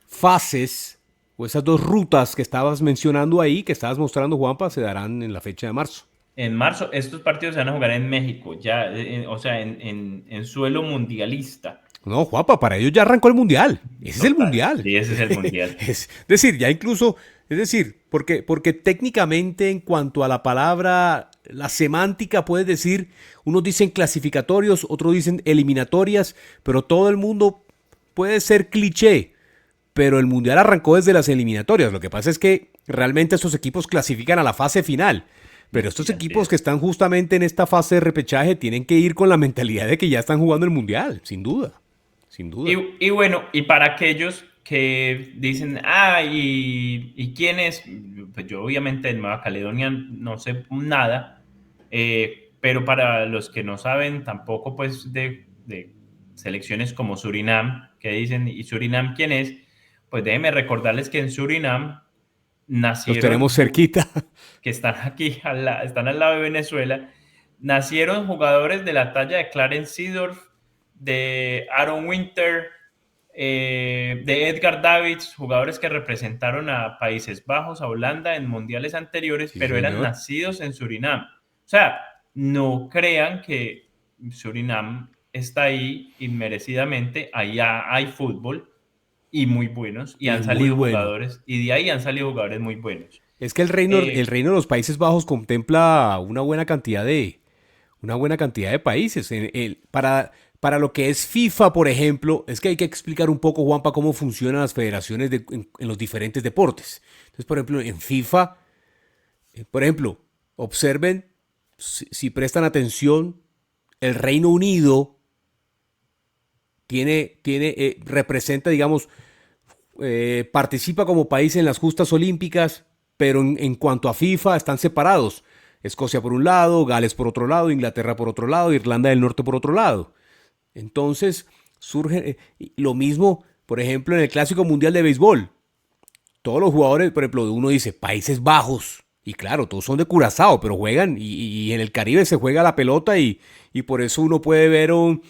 fases o esas dos rutas que estabas mencionando ahí, que estabas mostrando, Juanpa, se darán en la fecha de marzo. en marzo, estos partidos se van a jugar en México, ya, o sea, en suelo mundialista. No, Juanpa, para ellos ya arrancó el mundial. Ese es el Total, mundial. sí, ese es el mundial. Es decir, ya incluso, es decir, porque técnicamente en cuanto a la palabra, la semántica, puedes decir, unos dicen clasificatorios, otros dicen eliminatorias, pero todo el mundo puede ser cliché, pero el mundial arrancó desde las eliminatorias. Lo que pasa es que realmente estos equipos clasifican a la fase final. Pero estos Sí, así equipos que es. están justamente en esta fase de repechaje tienen que ir con la mentalidad de que ya están jugando el mundial, sin duda, sin duda. Y bueno, y para aquellos que dicen, ¿y quién es? Pues yo obviamente en Nueva Caledonia no sé nada, pero para los que no saben tampoco pues de selecciones como Surinam, que dicen, ¿y Surinam quién es? Pues déjenme recordarles que en Surinam Los nacieron, tenemos cerquita. que están aquí, están al lado de Venezuela, nacieron jugadores de la talla de Clarence Seedorf, de Aaron Winter, de Edgar Davids, jugadores que representaron a Países Bajos, a Holanda en mundiales anteriores, Sí, pero eran señor. nacidos en Surinam. O sea, no crean que Surinam está ahí inmerecidamente, allá hay fútbol y muy buenos, y Y han muy salido bueno. jugadores, y de ahí han salido jugadores muy buenos. Es que el Eh, reino de los Países Bajos contempla una buena cantidad de países. Para lo que es FIFA, por ejemplo, es que hay que explicar un poco, Juanpa, cómo funcionan las federaciones en los diferentes deportes. Entonces, por ejemplo, en FIFA, por ejemplo, observen, si prestan atención, el Reino Unido representa, digamos, participa como país en las justas olímpicas, pero en cuanto a FIFA están separados. Escocia por un lado, Gales por otro lado, Inglaterra por otro lado, Irlanda del Norte por otro lado. Entonces surge lo mismo, por ejemplo, en el Clásico Mundial de Béisbol. Todos los jugadores, por ejemplo, uno dice Países Bajos. Y claro, todos son de Curazao, pero juegan y en el Caribe se juega la pelota y por eso uno puede ver un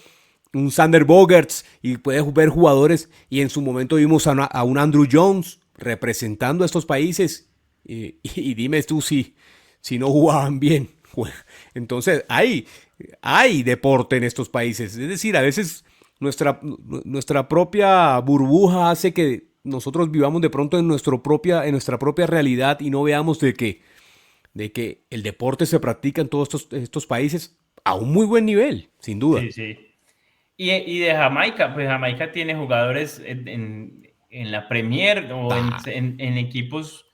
Sander Bogerts y puedes ver jugadores y en su momento vimos a un Andrew Jones representando a estos países y dime tú si no jugaban bien. Entonces hay deporte en estos países. Es decir, a veces nuestra propia burbuja hace que nosotros vivamos de pronto en nuestra propia realidad y no veamos de que el deporte se practica en todos estos países a un muy buen nivel, sin duda. sí, sí. Y de Jamaica, pues Jamaica tiene jugadores en la Premier o Ah, en equipos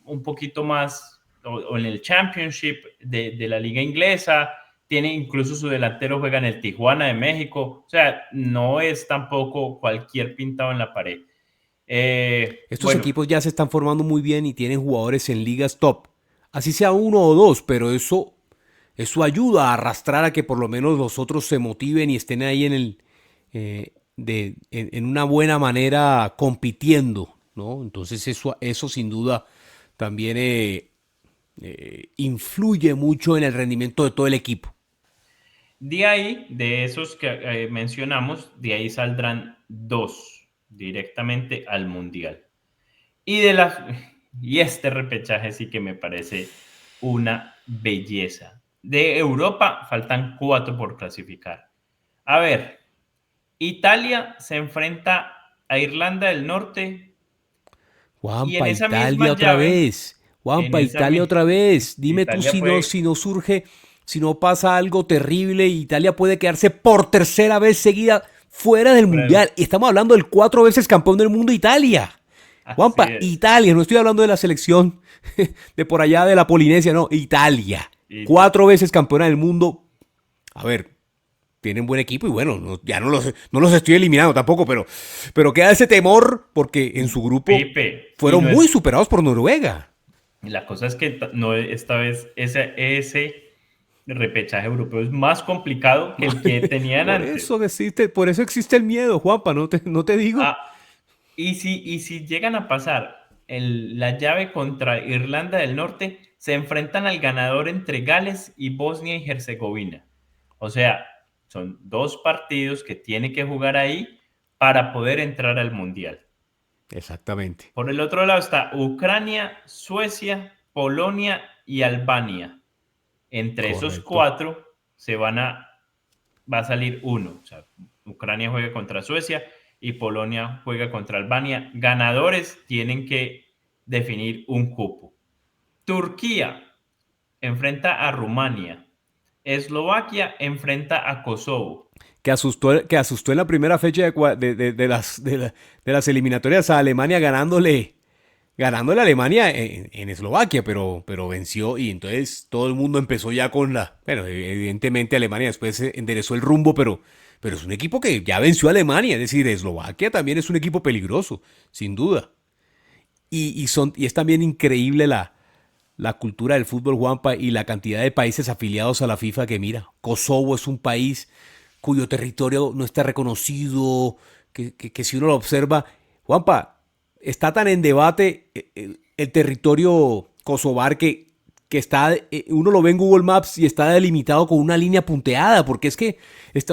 un poquito más, o en el Championship de la liga inglesa, tiene incluso su delantero juega en el Tijuana de México, o sea, no es tampoco cualquier pintado en la pared. estos Bueno, equipos ya se están formando muy bien y tienen jugadores en ligas top. Así sea uno o dos, pero eso ayuda a arrastrar a que por lo menos los otros se motiven y estén ahí en una buena manera compitiendo, ¿no? Entonces eso sin duda también influye mucho en el rendimiento de todo el equipo. de ahí, de esos que mencionamos, de ahí saldrán dos directamente al Mundial. Y de las y este repechaje sí que me parece una belleza. De Europa faltan 4 por clasificar. A ver, Italia se enfrenta a Irlanda del Norte y en Juanpa, esa Italia misma otra llave, vez. en Juanpa, esa Italia otra vez. Dime tú Italia puede, si no surge, si no pasa algo terrible, Italia puede quedarse por tercera vez seguida fuera del Mundial. Y estamos hablando del 4 veces campeón del mundo, Italia. así Juanpa, es. Italia, no estoy hablando de la selección de por allá de la Polinesia, no, Italia. Ita- 4 veces campeona del mundo. A ver, tienen buen equipo y bueno, ya no los estoy eliminando tampoco, pero queda ese temor porque en su grupo Pipe, y fueron no muy es superados por Noruega. la cosa es que no esta vez ese repechaje europeo es más complicado que el que tenían antes. Por eso existe el miedo, Juanpa, no te digo. Ah, y si llegan a pasar la llave contra Irlanda del Norte, se enfrentan al ganador entre Gales y Bosnia y Herzegovina. O sea, son dos partidos que tiene que jugar ahí para poder entrar al Mundial. Exactamente. Por el otro lado está Ucrania, Suecia, Polonia y Albania. Entre esos Correcto. cuatro va a salir uno. O sea, Ucrania juega contra Suecia y Polonia juega contra Albania. Ganadores tienen que definir un cupo. Turquía enfrenta a Rumania. Eslovaquia enfrenta a Kosovo. Que asustó en la primera fecha de las eliminatorias a Alemania ganándole ganándole a Alemania en Eslovaquia, pero venció y entonces todo el mundo empezó ya con bueno, evidentemente Alemania después enderezó el rumbo, pero es un equipo que ya venció a Alemania, es decir, Eslovaquia también es un equipo peligroso, sin duda. Y es también increíble la cultura del fútbol, Juanpa, y la cantidad de países afiliados a la FIFA que mira, Kosovo es un país cuyo territorio no está reconocido, que si uno lo observa, Juanpa, está tan en debate el territorio kosovar que está, uno lo ve en Google Maps y está delimitado con una línea punteada, porque es que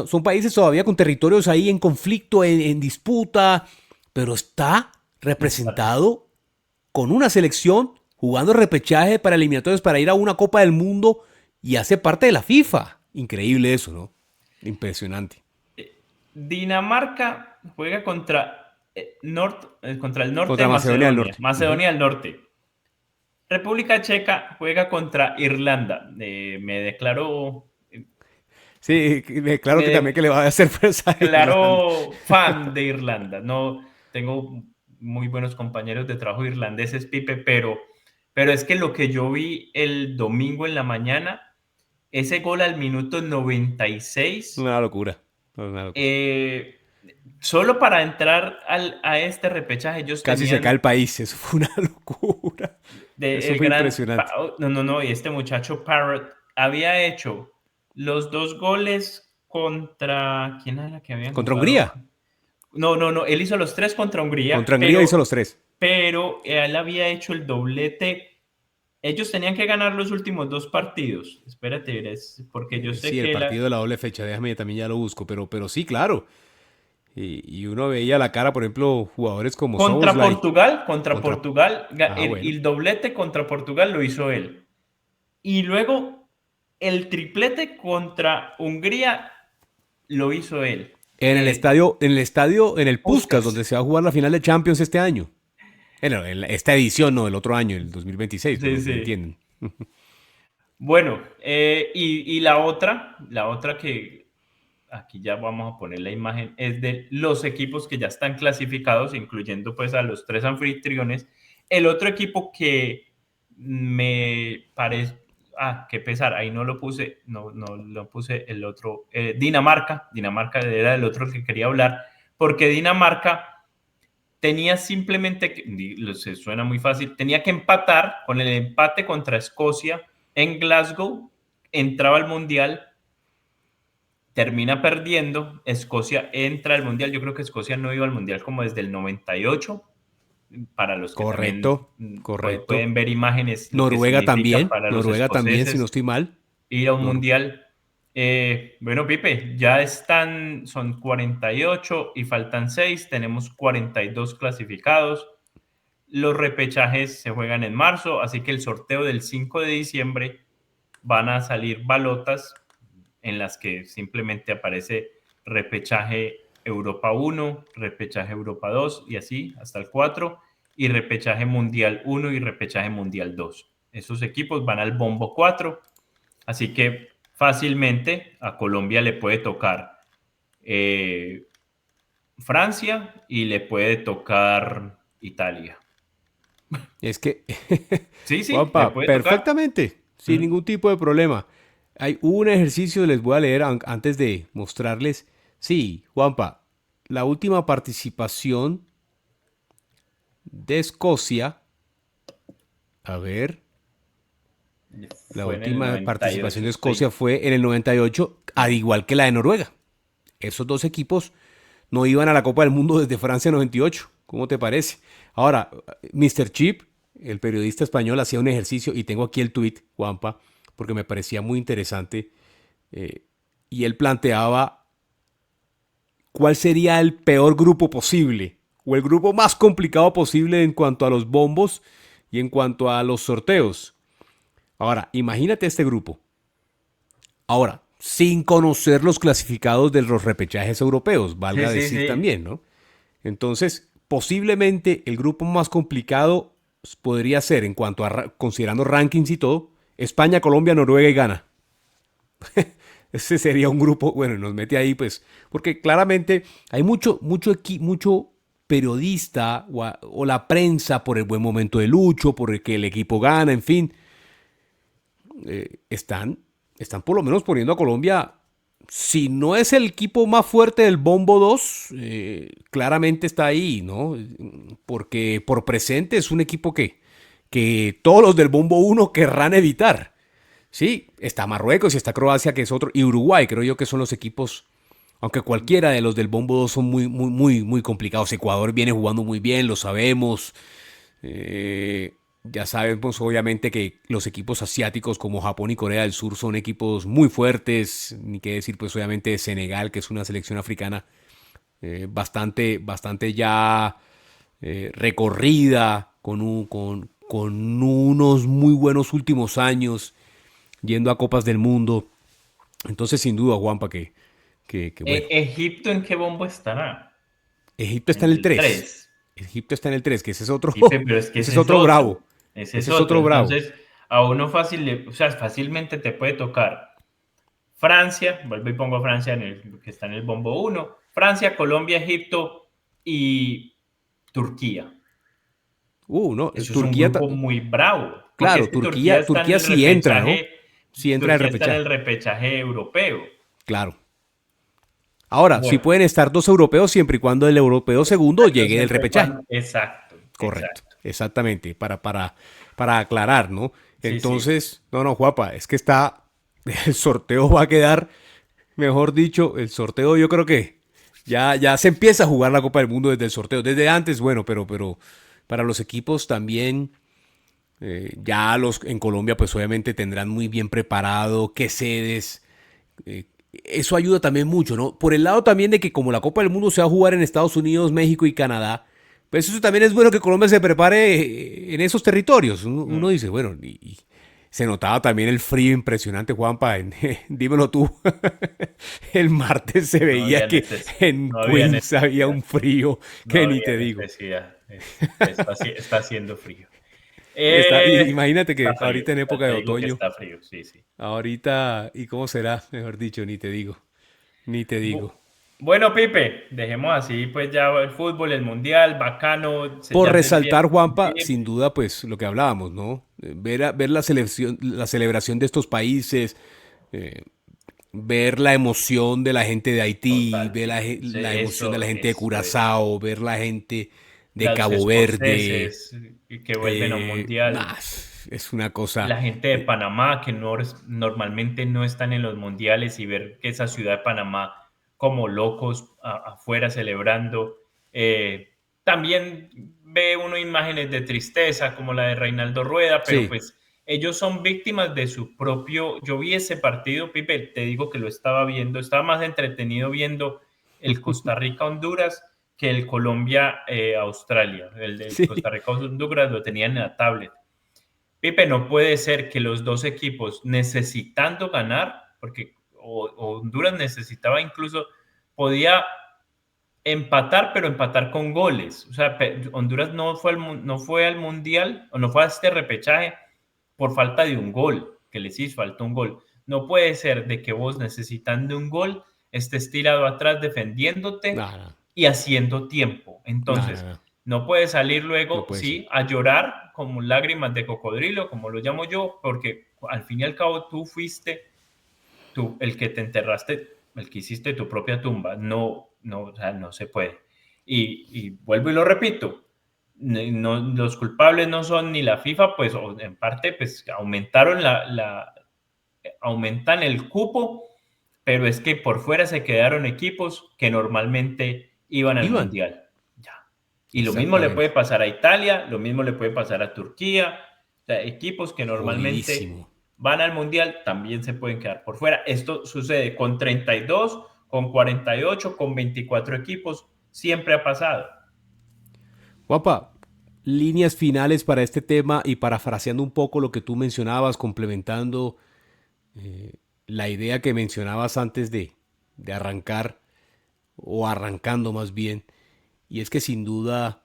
son países todavía con territorios ahí en conflicto, en disputa, pero está Exacto. representado con una selección jugando repechaje para eliminatorios para ir a una Copa del Mundo y hace parte de la FIFA. Increíble eso, ¿no? Impresionante. Dinamarca juega contra el norte de Contra Macedonia del Macedonia, Norte. Uh-huh. Macedonia del Norte. República Checa juega contra Irlanda. Me declaro, Sí, claro que también me que le va a hacer fuerza a Irlanda. declaro fan de Irlanda. No tengo muy buenos compañeros de trabajo irlandeses, Pipe, pero es que lo que yo vi el domingo en la mañana, ese gol al minuto 96, Una locura. Una locura. eh, solo para entrar a este repechaje, ellos Casi se cae tenían el país. Eso fue una locura. Eso el fue gran, impresionante. no, no, no, y este muchacho Parrott había hecho los dos goles contra, ¿quién era la que habían Contra jugado? Hungría. No, no, no, él hizo los tres contra Hungría, Contra Hungría hizo los tres. pero él había hecho el doblete. Ellos tenían que ganar los últimos dos partidos. Espérate, porque yo sé Sí, el que partido de la doble fecha. Déjame, también ya lo busco. Pero sí, claro. Y uno veía la cara, por ejemplo, jugadores como Soboslai. Contra Contra... Portugal, Ah, bueno. el doblete contra Portugal lo hizo él. Y luego el triplete contra Hungría lo hizo él. En el Puskás, Puskás. donde se va a jugar la final de Champions este año. Esta edición, no, el otro año, el 2026, Sí, pero me sí. entienden. Bueno, y la otra que aquí ya vamos a poner la imagen, es de los equipos que ya están clasificados, incluyendo pues a los tres anfitriones. El otro equipo que me parece, qué pesar, ahí no lo puse, no lo puse el otro, Dinamarca era el otro que quería hablar, porque Dinamarca tenía simplemente, se suena muy fácil, tenía que empatar con el empate contra Escocia en Glasgow, entraba al Mundial, termina perdiendo, Escocia entra al Mundial, yo creo que Escocia no iba al Mundial como desde el 98, para los que también Correcto, correcto. pueden ver imágenes, lo que significa para los Noruega también, si no escoceses estoy mal. ir a un Nor- mundial. Bueno, Pipe, ya están, son 48 y faltan 6, tenemos 42 clasificados. Los repechajes se juegan en marzo, así que el sorteo del 5 de diciembre van a salir balotas en las que simplemente aparece repechaje Europa 1, repechaje Europa 2 y así hasta el 4 y repechaje Mundial 1 y repechaje Mundial 2. Esos equipos van al bombo 4, así que fácilmente a Colombia le puede tocar Francia y le puede tocar Italia. Es que, Sí, sí, le Juanpa, puede tocar. perfectamente, sin ¿Mm? ningún tipo de problema. Hay un ejercicio, les voy a leer antes de mostrarles. Sí, Juanpa, la última participación de Escocia, a ver, la Fue en el última participación 98, de Escocia fue en el 98, al igual que la de Noruega. Esos dos equipos no iban a la Copa del Mundo desde Francia 98. ¿Cómo te parece? Ahora, Mr. Chip, el periodista español, hacía un ejercicio y tengo aquí el tweet, Juanpa, porque me parecía muy interesante. eh, y él planteaba cuál sería el peor grupo posible o el grupo más complicado posible en cuanto a los bombos y en cuanto a los sorteos. Ahora, imagínate este grupo. Ahora, sin conocer los clasificados de los repechajes europeos, Sí, valga sí, decir sí. también, ¿no? Entonces, posiblemente el grupo más complicado podría ser, en cuanto a considerando rankings y todo, España, Colombia, Noruega y Ghana. Ese sería un grupo, bueno, nos mete ahí, pues, porque claramente hay mucho, mucho, mucho. periodista o la prensa por el buen momento de Lucho, por el que el equipo gana, en fin, están por lo menos poniendo a Colombia, si no es el equipo más fuerte del Bombo 2, claramente está ahí, ¿no? Porque por presente es un equipo que todos los del Bombo 1 querrán evitar. Sí, está Marruecos y está Croacia, que es otro, y Uruguay, creo yo que son los equipos, aunque cualquiera de los del Bombo 2 son muy complicados. Ecuador viene jugando muy bien, lo sabemos. Ya sabemos obviamente que los equipos asiáticos como Japón y Corea del Sur son equipos muy fuertes, ni qué decir pues obviamente de Senegal, que es una selección africana bastante ya recorrida, con unos muy buenos últimos años, yendo a Copas del Mundo. Entonces sin duda, Juanpa, que bueno, ¿Egipto en qué bombo estará? Egipto está En en el el 3. 3. Egipto está en el 3, que ese es otro, Pero es que ese ese es es otro otro. bravo. Ese es Ese es otro. otro bravo. Entonces, a uno fácil, o sea, fácilmente te puede tocar Francia, vuelvo y pongo a Francia que está en el bombo 1, Francia, Colombia, Egipto y Turquía. No, Eso es un Turquía, grupo muy bravo, porque es claro, que Turquía está en Turquía el sí entra, ¿no? repechaje, Sí entra en el Turquía está en repechaje, el repechaje europeo. claro. Ahora, sí Bueno, pueden estar dos europeos siempre y cuando el europeo segundo exacto, llegue del siempre y repechaje. cuando. Exacto, Correcto, exacto. exactamente, para aclarar, ¿no? Sí, sí. Entonces, no, Juapa, es que el sorteo va a quedar, mejor dicho, el sorteo yo creo que ya se empieza a jugar la Copa del Mundo desde el sorteo, desde antes, bueno, pero para los equipos también, ya los en Colombia pues obviamente tendrán muy bien preparado qué sedes, eh, eso ayuda también mucho, ¿no? Por el lado también de que como la Copa del Mundo se va a jugar en Estados Unidos, México y Canadá, pues eso también es bueno que Colombia se prepare en esos territorios. Uno Mm. dice, bueno, y se notaba también el frío impresionante, Juanpa, dímelo tú. El martes se No veía había que necesidad. en No había Queens había necesidad. un frío No que ni había te digo. necesidad. Está haciendo frío. Eh, Imagínate Está que frío. ahorita en época de Te digo que otoño, está frío, sí, sí. ahorita, ¿y cómo será? Mejor dicho, ni te digo, ni te Bu- digo. Bueno, Pipe, dejemos así, pues ya el fútbol, el mundial, bacano, Por ya se empieza resaltar, a Juanpa, sentir. sin duda, pues lo que hablábamos, ¿no? Ver la celebración de estos países, eh, ver la emoción de la gente de Haití, Total, ver Pipe. la emoción de la gente de Eso es. Curazao, ver la gente de Los Cabo Verde, escoceses que vuelven a un mundial. es una cosa. La gente de eh, Panamá que normalmente no están en los mundiales y ver que esa ciudad de Panamá como locos afuera celebrando. También ve uno imágenes de tristeza como la de Reinaldo Rueda, pero sí, pues ellos son víctimas de su propio. Yo vi ese partido, Pipe, te digo que lo estaba viendo, estaba más entretenido viendo el Costa Rica-Honduras que el Colombia-Australia. El de sí, Costa Rica-Honduras lo tenía en la tablet. Pipe, no puede ser que los dos equipos necesitando ganar, porque Honduras necesitaba incluso, podía empatar, pero empatar con goles. O sea, Honduras no fue al Mundial o no fue a este repechaje por falta de un gol, que les hizo falta un gol. No puede ser de que vos necesitando un gol estés tirado atrás defendiéndote nada, y haciendo tiempo. Entonces, nada, no puedes salir no luego, puede ser. sí, a llorar como lágrimas de cocodrilo, como lo llamo yo, porque al fin y al cabo tú fuiste tú el que te enterraste, el que hiciste tu propia tumba. No, o sea, no se puede. Y vuelvo y lo repito, no, los culpables no son ni la FIFA, pues en parte pues aumentaron aumentan el cupo, pero es que por fuera se quedaron equipos que normalmente iban al Iván, mundial. Ya. Y lo mismo le puede exactamente. pasar a Italia, lo mismo le puede pasar a Turquía. O sea, equipos que normalmente Jodidísimo. van al mundial también se pueden quedar por fuera. Esto sucede con 32, con 48, con 24 equipos. Siempre ha pasado. Guapa, líneas finales para este tema y parafraseando un poco lo que tú mencionabas, complementando la idea que mencionabas antes de arrancar, o arrancando más bien, y es que sin duda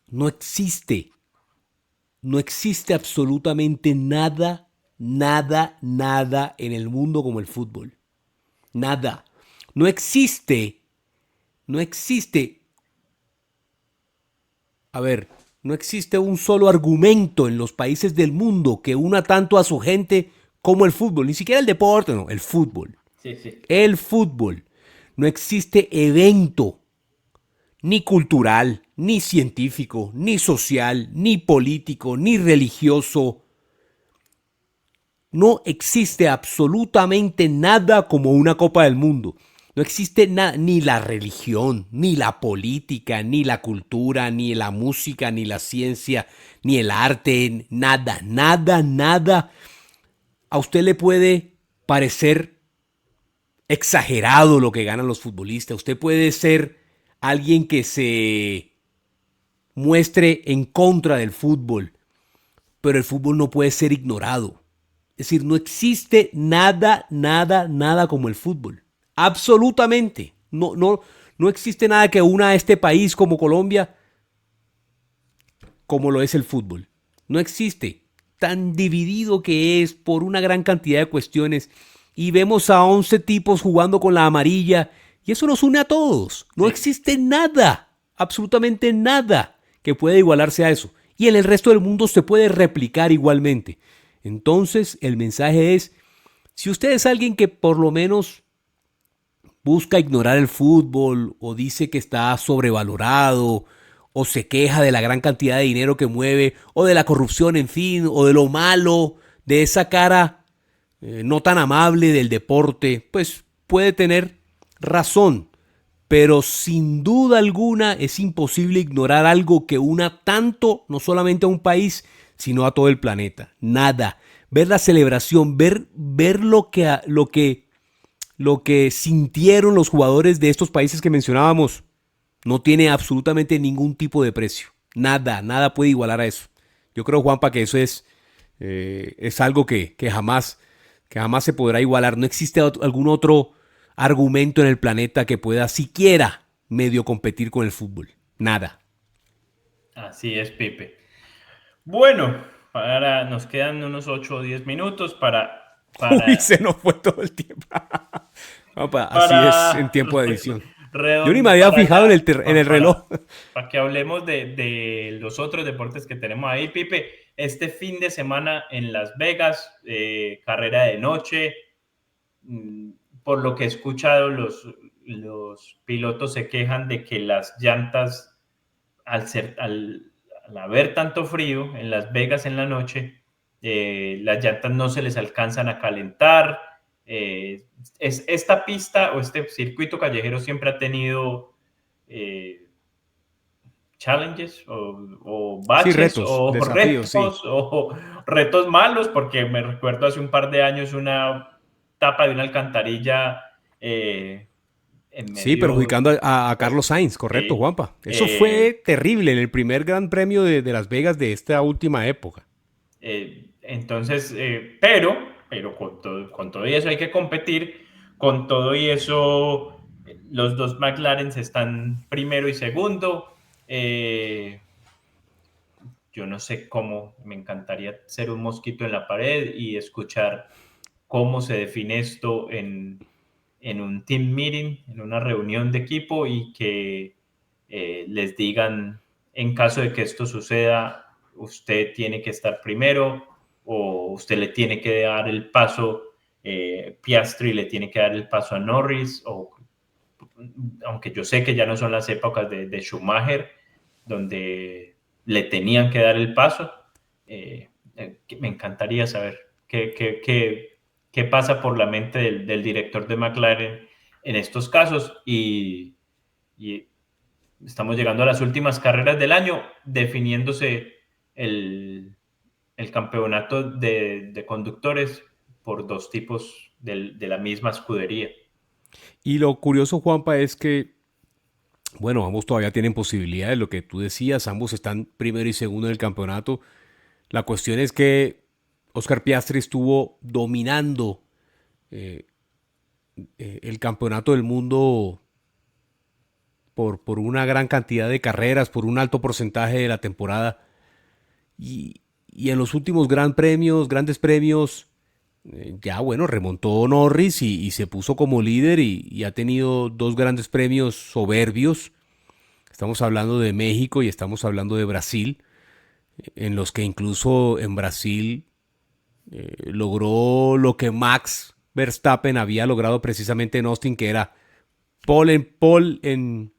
no existe, no existe absolutamente nada en el mundo como el fútbol. Nada. No existe, no existe A ver, no existe un solo argumento en los países del mundo que una tanto a su gente como el fútbol, ni siquiera el deporte, no, el fútbol. Sí, sí. El fútbol. No existe evento, ni cultural, ni científico, ni social, ni político, ni religioso. No existe absolutamente nada como una Copa del Mundo. No existe nada, ni la religión, ni la política, ni la cultura, ni la música, ni la ciencia, ni el arte, nada, nada, nada. A usted le puede parecer exagerado lo que ganan los futbolistas. Usted puede ser alguien que se muestre en contra del fútbol, pero el fútbol no puede ser ignorado. Es decir, no existe nada, nada, nada como el fútbol. Absolutamente. No existe nada que una a este país como Colombia como lo es el fútbol. No existe. Tan dividido que es por una gran cantidad de cuestiones. Y vemos a 11 tipos jugando con la amarilla. Y eso nos une a todos. No Sí. existe nada, absolutamente nada que pueda igualarse a eso. Y en el resto del mundo se puede replicar igualmente. Entonces, el mensaje es, si usted es alguien que por lo menos busca ignorar el fútbol o dice que está sobrevalorado o se queja de la gran cantidad de dinero que mueve o de la corrupción, en fin, o de lo malo, de esa cara no tan amable del deporte, pues puede tener razón. Pero sin duda alguna es imposible ignorar algo que una tanto, no solamente a un país, sino a todo el planeta. Nada. Ver la celebración, ver lo que sintieron los jugadores de estos países que mencionábamos, no tiene absolutamente ningún tipo de precio. Nada, nada puede igualar a eso. Yo creo, Juanpa, que eso es algo que jamás se podrá igualar. No existe algún otro argumento en el planeta que pueda siquiera medio competir con el fútbol. Nada. Así es, Pipe. Bueno, nos quedan unos 8 o 10 minutos Uy, para, se nos fue todo el tiempo. Juanpa, así es en para, tiempo de edición. Yo ni me redondear, había fijado en el reloj. para que hablemos de los otros deportes que tenemos ahí, Pipe. Este fin de semana en Las Vegas, carrera de noche. mm, Por lo que he escuchado, los pilotos se quejan de que las llantas, al haber tanto frío en Las Vegas en la noche, las llantas no se les alcanzan a calentar. Esta pista o este circuito callejero siempre ha tenido eh, challenges o Sí, baches retos, o desafíos, sí. retos o retos malos, porque me recuerdo hace un par de años una tapa de una alcantarilla en Sí, medio. perjudicando a Carlos Sainz, correcto, Sí. Juanpa. Eso Eh, fue terrible en el primer Gran Premio de Las Vegas de esta última época. entonces, pero con todo y eso hay que competir, con todo y eso los dos McLaren están primero y segundo. Yo no sé cómo, me encantaría ser un mosquito en la pared y escuchar cómo se define esto en un team meeting, en una reunión de equipo y que les digan, en caso de que esto suceda, usted tiene que estar primero o usted le tiene que dar el paso, Piastri le tiene que dar el paso a Norris, o aunque yo sé que ya no son las épocas de Schumacher, donde le tenían que dar el paso, me encantaría saber qué pasa por la mente del director de McLaren en estos casos y estamos llegando a las últimas carreras del año, definiéndose el campeonato de conductores por dos tipos de la misma escudería. Y lo curioso, Juanpa, es que, bueno, ambos todavía tienen posibilidades, lo que tú decías, ambos están primero y segundo en el campeonato. La cuestión es que Oscar Piastri estuvo dominando eh, el campeonato del mundo por una gran cantidad de carreras, por un alto porcentaje de la temporada. Y en los últimos grandes premios, ya bueno, remontó Norris y se puso como líder y ha tenido dos grandes premios soberbios. Estamos hablando de México y estamos hablando de Brasil, en los que incluso en Brasil logró lo que Max Verstappen había logrado precisamente en Austin, que era pole en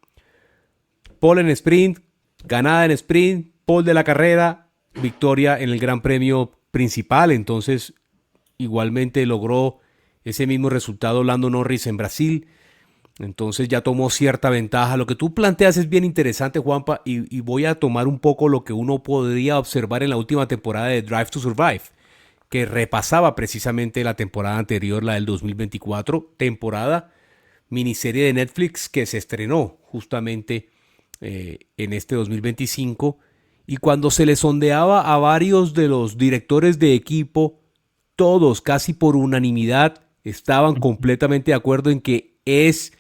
sprint, ganada en sprint, pole de la carrera, victoria en el Gran Premio principal. Entonces, igualmente logró ese mismo resultado Lando Norris en Brasil. Entonces ya tomó cierta ventaja. Lo que tú planteas es bien interesante, Juanpa, y voy a tomar un poco lo que uno podría observar en la última temporada de Drive to Survive, que repasaba precisamente la temporada anterior, la del 2024, temporada miniserie de Netflix que se estrenó justamente en este 2025. Y cuando se le sondeaba a varios de los directores de equipo, todos casi por unanimidad estaban completamente de acuerdo en que es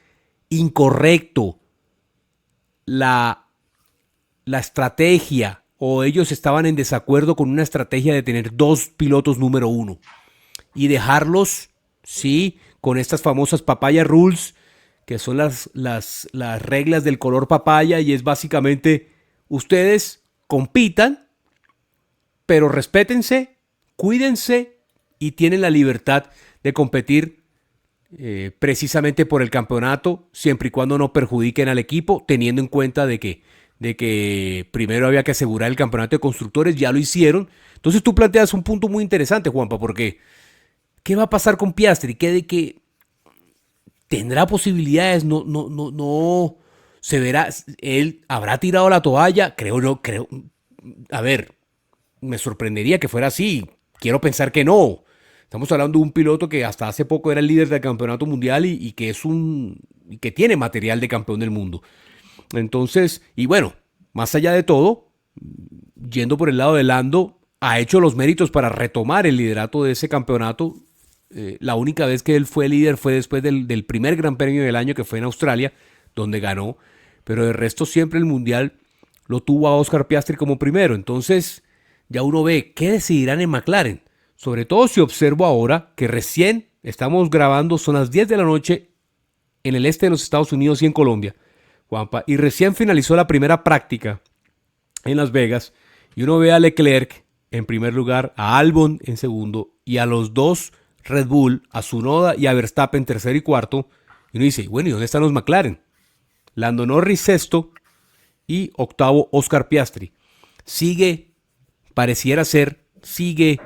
incorrecto la, la estrategia, o ellos estaban en desacuerdo con una estrategia de tener dos pilotos número uno y dejarlos, sí, con estas famosas papaya rules, que son las reglas del color papaya, y es básicamente ustedes compitan, pero respétense, cuídense y tienen la libertad de competir precisamente por el campeonato, siempre y cuando no perjudiquen al equipo, teniendo en cuenta de que primero había que asegurar el campeonato de constructores, ya lo hicieron. Entonces tú planteas un punto muy interesante, Juanpa, porque ¿qué va a pasar con Piastri? ¿Qué de que tendrá posibilidades? No, no, no, no. Se verá. Él habrá tirado la toalla. Creo, no, creo. A ver, me sorprendería que fuera así. Quiero pensar que no. Estamos hablando de un piloto que hasta hace poco era el líder del campeonato mundial y que es y que tiene material de campeón del mundo. Entonces, y bueno, más allá de todo, yendo por el lado de Lando, ha hecho los méritos para retomar el liderato de ese campeonato. La única vez que él fue líder fue después del primer Gran Premio del año, que fue en Australia, donde ganó. Pero de resto siempre el Mundial lo tuvo a Oscar Piastri como primero. Entonces ya uno ve qué decidirán en McLaren. Sobre todo si observo ahora que recién estamos grabando, son las 10 de la noche en el este de los Estados Unidos y en Colombia, Juanpa, y recién finalizó la primera práctica en Las Vegas, y uno ve a Leclerc en primer lugar, a Albon en segundo, y a los dos Red Bull, a Tsunoda y a Verstappen tercero y cuarto, y uno dice, bueno, ¿y dónde están los McLaren? Lando Norris sexto y octavo Oscar Piastri. Sigue, pareciera ser, sigue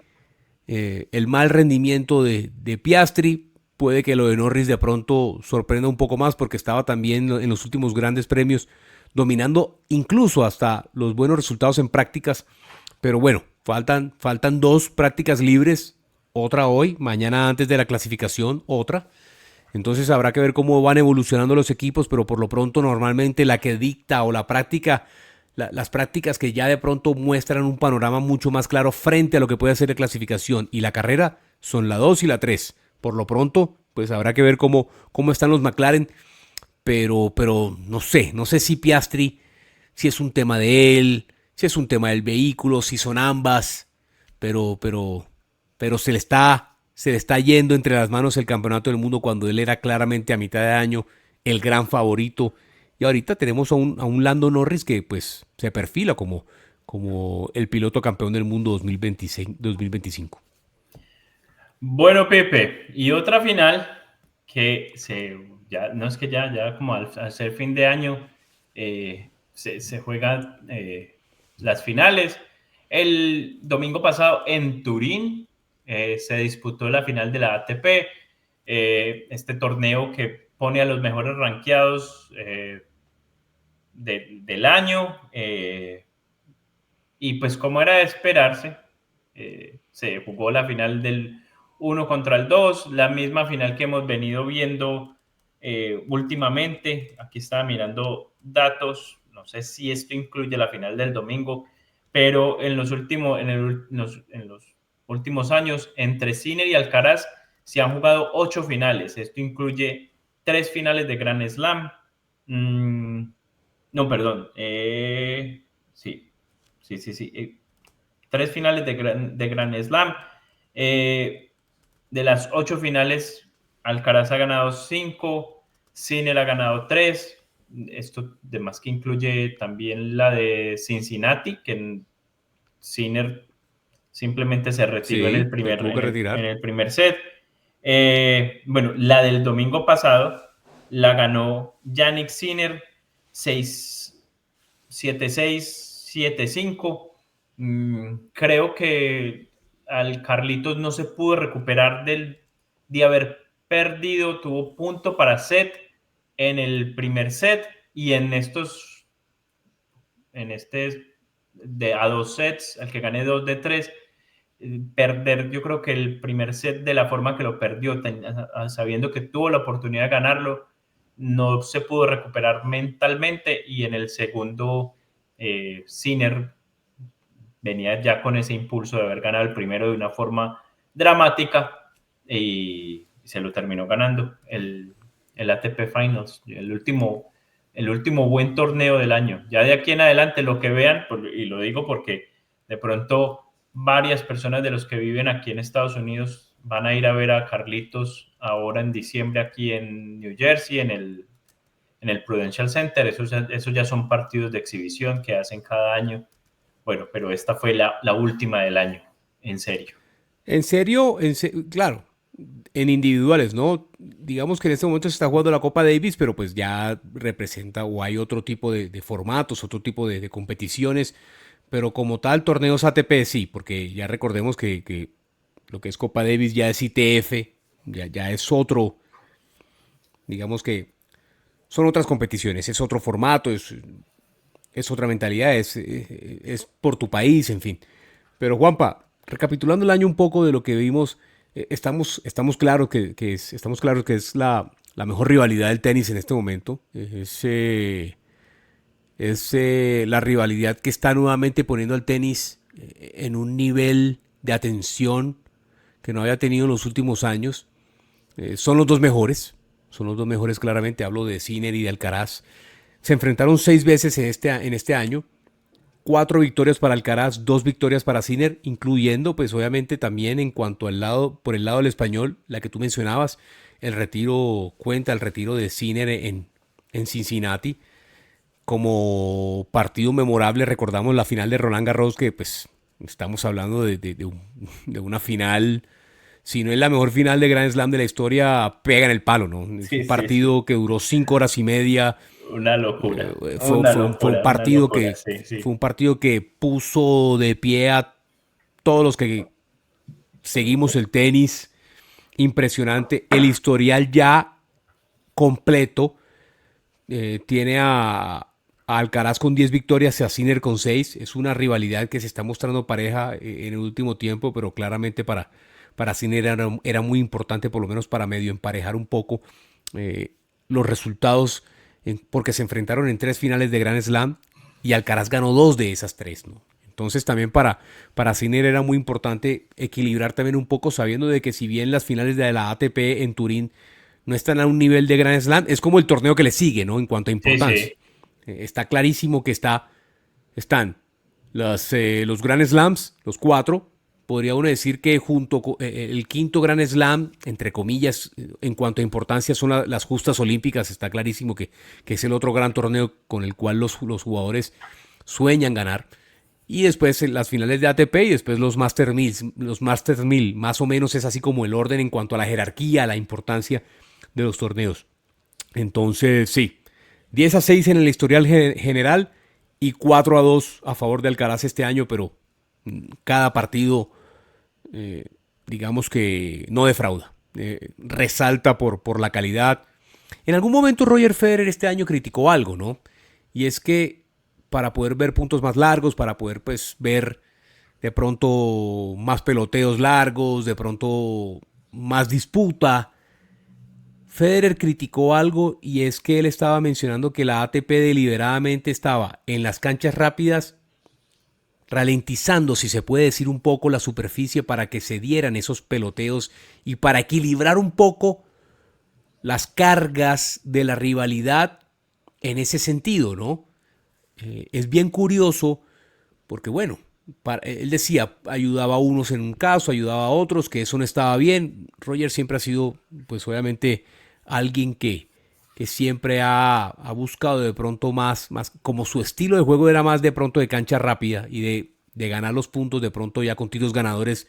el mal rendimiento de Piastri. Puede que lo de Norris de pronto sorprenda un poco más, porque estaba también en los últimos grandes premios dominando incluso hasta los buenos resultados en prácticas. Pero bueno, faltan dos prácticas libres, otra hoy, mañana antes de la clasificación, otra. Entonces habrá que ver cómo van evolucionando los equipos, pero por lo pronto normalmente la que dicta, o la práctica, las prácticas que ya de pronto muestran un panorama mucho más claro frente a lo que puede ser la clasificación y la carrera, son la 2 y la 3. Por lo pronto, pues habrá que ver cómo están los McLaren, pero no sé si Piastri, si es un tema de él, si es un tema del vehículo, si son ambas, pero se le está yendo entre las manos el campeonato del mundo, cuando él era claramente a mitad de año el gran favorito. Y ahorita tenemos a un Lando Norris que pues se perfila como el piloto campeón del mundo 2025. Bueno, Pepe, y otra final que ya, no es que ya como al ser fin de año se juegan las finales. El domingo pasado en Turín se disputó la final de la ATP, este torneo que pone a los mejores rankeados del año, y pues como era de esperarse, se jugó la final del 1 contra el 2, la misma final que hemos venido viendo últimamente. Aquí estaba mirando datos, no sé si esto incluye la final del domingo, pero en los últimos años, entre Sinner y Alcaraz se han jugado 8 finales. Esto incluye 3 finales de Grand Slam. No, perdón. Sí, sí, sí, sí. 3 finales de Grand Slam. De las 8 finales, Alcaraz ha ganado 5, Sinner ha ganado 3, esto además que incluye también la de Cincinnati, que Sinner simplemente se retiró en Sí, se tuvo que en retirar. el primer set. Bueno, la del domingo pasado la ganó Yannick Sinner 6-7-6, 7-5. Creo que al Carlitos no se pudo recuperar de haber perdido, tuvo punto para set en el primer set y en este de a 2 sets, al que gané 2 de 3, perder yo creo que el primer set de la forma que lo perdió, sabiendo que tuvo la oportunidad de ganarlo, no se pudo recuperar mentalmente y en el segundo Sinner venía ya con ese impulso de haber ganado el primero de una forma dramática y se lo terminó ganando el ATP Finals, el último buen torneo del año. Ya de aquí en adelante lo que vean, y lo digo porque de pronto varias personas de los que viven aquí en Estados Unidos van a ir a ver a Carlitos ahora en diciembre aquí en New Jersey, en el Prudential Center. Esos ya son partidos de exhibición que hacen cada año. Bueno, pero esta fue la última del año, en serio. En serio, claro, en individuales, ¿no? Digamos que en este momento se está jugando la Copa Davis, pero pues ya representa o hay otro tipo de formatos, otro tipo de competiciones, pero como tal, torneos ATP sí, porque ya recordemos que lo que es Copa Davis ya es ITF, ya es otro, digamos que son otras competiciones, es otro formato, es otra mentalidad, es por tu país, en fin. Pero Juanpa, recapitulando el año un poco de lo que vimos, estamos claros estamos claros que es la mejor rivalidad del tenis en este momento. La rivalidad que está nuevamente poniendo al tenis en un nivel de atención que no había tenido en los últimos años. Son los dos mejores claramente, hablo de Sinner y de Alcaraz. Se enfrentaron 6 veces en este año, 4 victorias para Alcaraz, 2 victorias para Sinner, incluyendo, pues obviamente también en cuanto por el lado del español, la que tú mencionabas, el retiro de Sinner en Cincinnati. Como partido memorable, recordamos la final de Roland Garros, que pues estamos hablando de una final, si no es la mejor final de Grand Slam de la historia, pega en el palo, ¿no? Es un Sí, sí, sí. partido que duró 5 horas y media. Una locura, Fue un una partido locura, que sí, fue sí. un partido que puso de pie a todos los que seguimos el tenis. Impresionante. El historial ya completo. Tiene a Alcaraz con 10 victorias y a Sinner con 6. Es una rivalidad que se está mostrando pareja en el último tiempo, pero claramente para Sinner era muy importante, por lo menos para medio emparejar un poco los resultados, porque se enfrentaron en 3 finales de Grand Slam y Alcaraz ganó 2 de esas 3, ¿no? Entonces también para Sinner era muy importante equilibrar también un poco, sabiendo de que si bien las finales de la ATP en Turín no están a un nivel de Grand Slam, es como el torneo que le sigue, ¿no? En cuanto a Sí, importancia. sí. Está clarísimo que están los Grand Slams, los 4. Podría uno decir que junto con el quinto Grand Slam, entre comillas, en cuanto a importancia, son las justas olímpicas. Está clarísimo que es el otro gran torneo con el cual los jugadores sueñan ganar. Y después las finales de ATP y después los Masters 1000. Más o menos es así como el orden en cuanto a la jerarquía, a la importancia de los torneos. Entonces, sí, 10-6 en el historial general y 4-2 a favor de Alcaraz este año, pero cada partido, digamos que no defrauda. Resalta por la calidad. En algún momento Roger Federer este año criticó algo, ¿no? Y es que para poder ver puntos más largos, para poder pues ver de pronto más peloteos largos, de pronto más disputa, Federer criticó algo y es que él estaba mencionando que la ATP deliberadamente estaba en las canchas rápidas ralentizando, si se puede decir, un poco la superficie para que se dieran esos peloteos y para equilibrar un poco las cargas de la rivalidad en ese sentido, ¿no? Es bien curioso porque, bueno, él decía, ayudaba a unos en un caso, ayudaba a otros, que eso no estaba bien. Roger siempre ha sido, pues obviamente, alguien que que siempre ha buscado de pronto más, como su estilo de juego era más de pronto de cancha rápida y de ganar los puntos de pronto ya con tiros ganadores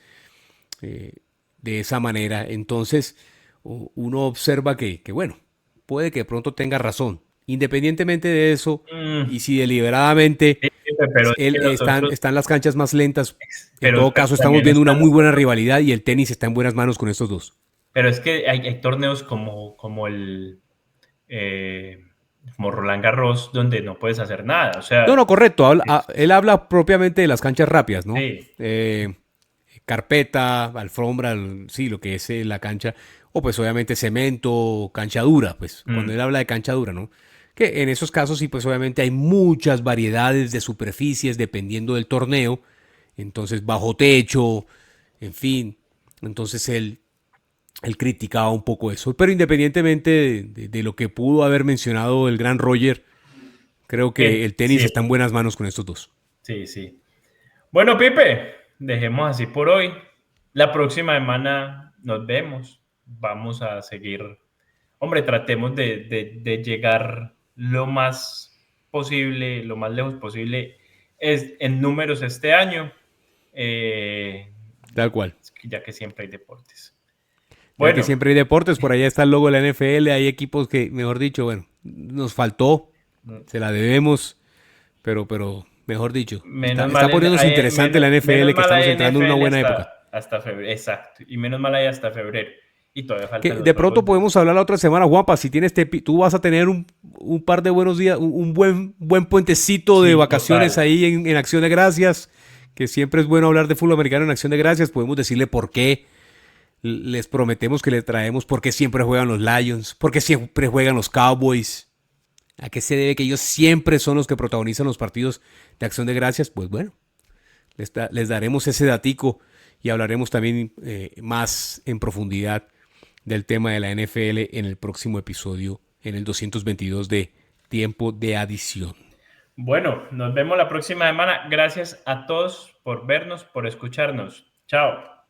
eh, de esa manera. Entonces uno observa que, bueno, puede que de pronto tenga razón. Independientemente de eso, Mm, y si deliberadamente sí, pero es él, que los otros, están las canchas más lentas, en todo pero caso estamos también viendo una están muy los buena torneos. rivalidad y el tenis está en buenas manos con estos dos. Pero es que hay torneos como el eh, como Roland Garros donde no puedes hacer nada. O No, sea, no, correcto. es- Él habla propiamente de las canchas rápidas, ¿no? sí. Carpeta, alfombra, sí, lo que es la cancha. O pues obviamente cemento, cancha dura, pues cuando Mm, él habla de cancha dura, ¿no? Que en esos casos sí, pues obviamente hay muchas variedades de superficies dependiendo del torneo. Entonces, bajo techo, en fin. Entonces él criticaba un poco eso. Pero independientemente de lo que pudo haber mencionado el gran Roger, creo que sí, el tenis sí, está en buenas manos con estos dos. sí, sí. Bueno, Pipe, dejemos así por hoy. La próxima semana nos vemos. Vamos a seguir. Hombre, tratemos de llegar lo más posible, lo más lejos posible en números este año, eh, Tal cual. ya que siempre hay deportes. Ya que Bueno, siempre hay deportes, por allá está el logo de la NFL, hay equipos que, mejor dicho, bueno, nos faltó, se la debemos, pero mejor dicho, menos está mal, poniéndose interesante la menos NFL, que mal estamos hay entrando en una NFL buena época. hasta febrero, exacto, y menos mal hay hasta febrero, y todavía faltan Que los de pronto juegos de... podemos hablar la otra semana, Juanpa, si tienes tú vas a tener un par de buenos días, un buen puentecito de Sí, vacaciones total. ahí en Acción de Gracias, que siempre es bueno hablar de fútbol americano en Acción de Gracias, podemos decirle por qué, les prometemos que le traemos, por qué siempre juegan los Lions, por qué siempre juegan los Cowboys. ¿A qué se debe que ellos siempre son los que protagonizan los partidos de Acción de Gracias? Pues bueno, les daremos ese datico y hablaremos también más en profundidad del tema de la NFL en el próximo episodio, en el 222 de Tiempo de Adición. Bueno, nos vemos la próxima semana. Gracias a todos por vernos, por escucharnos. Chao.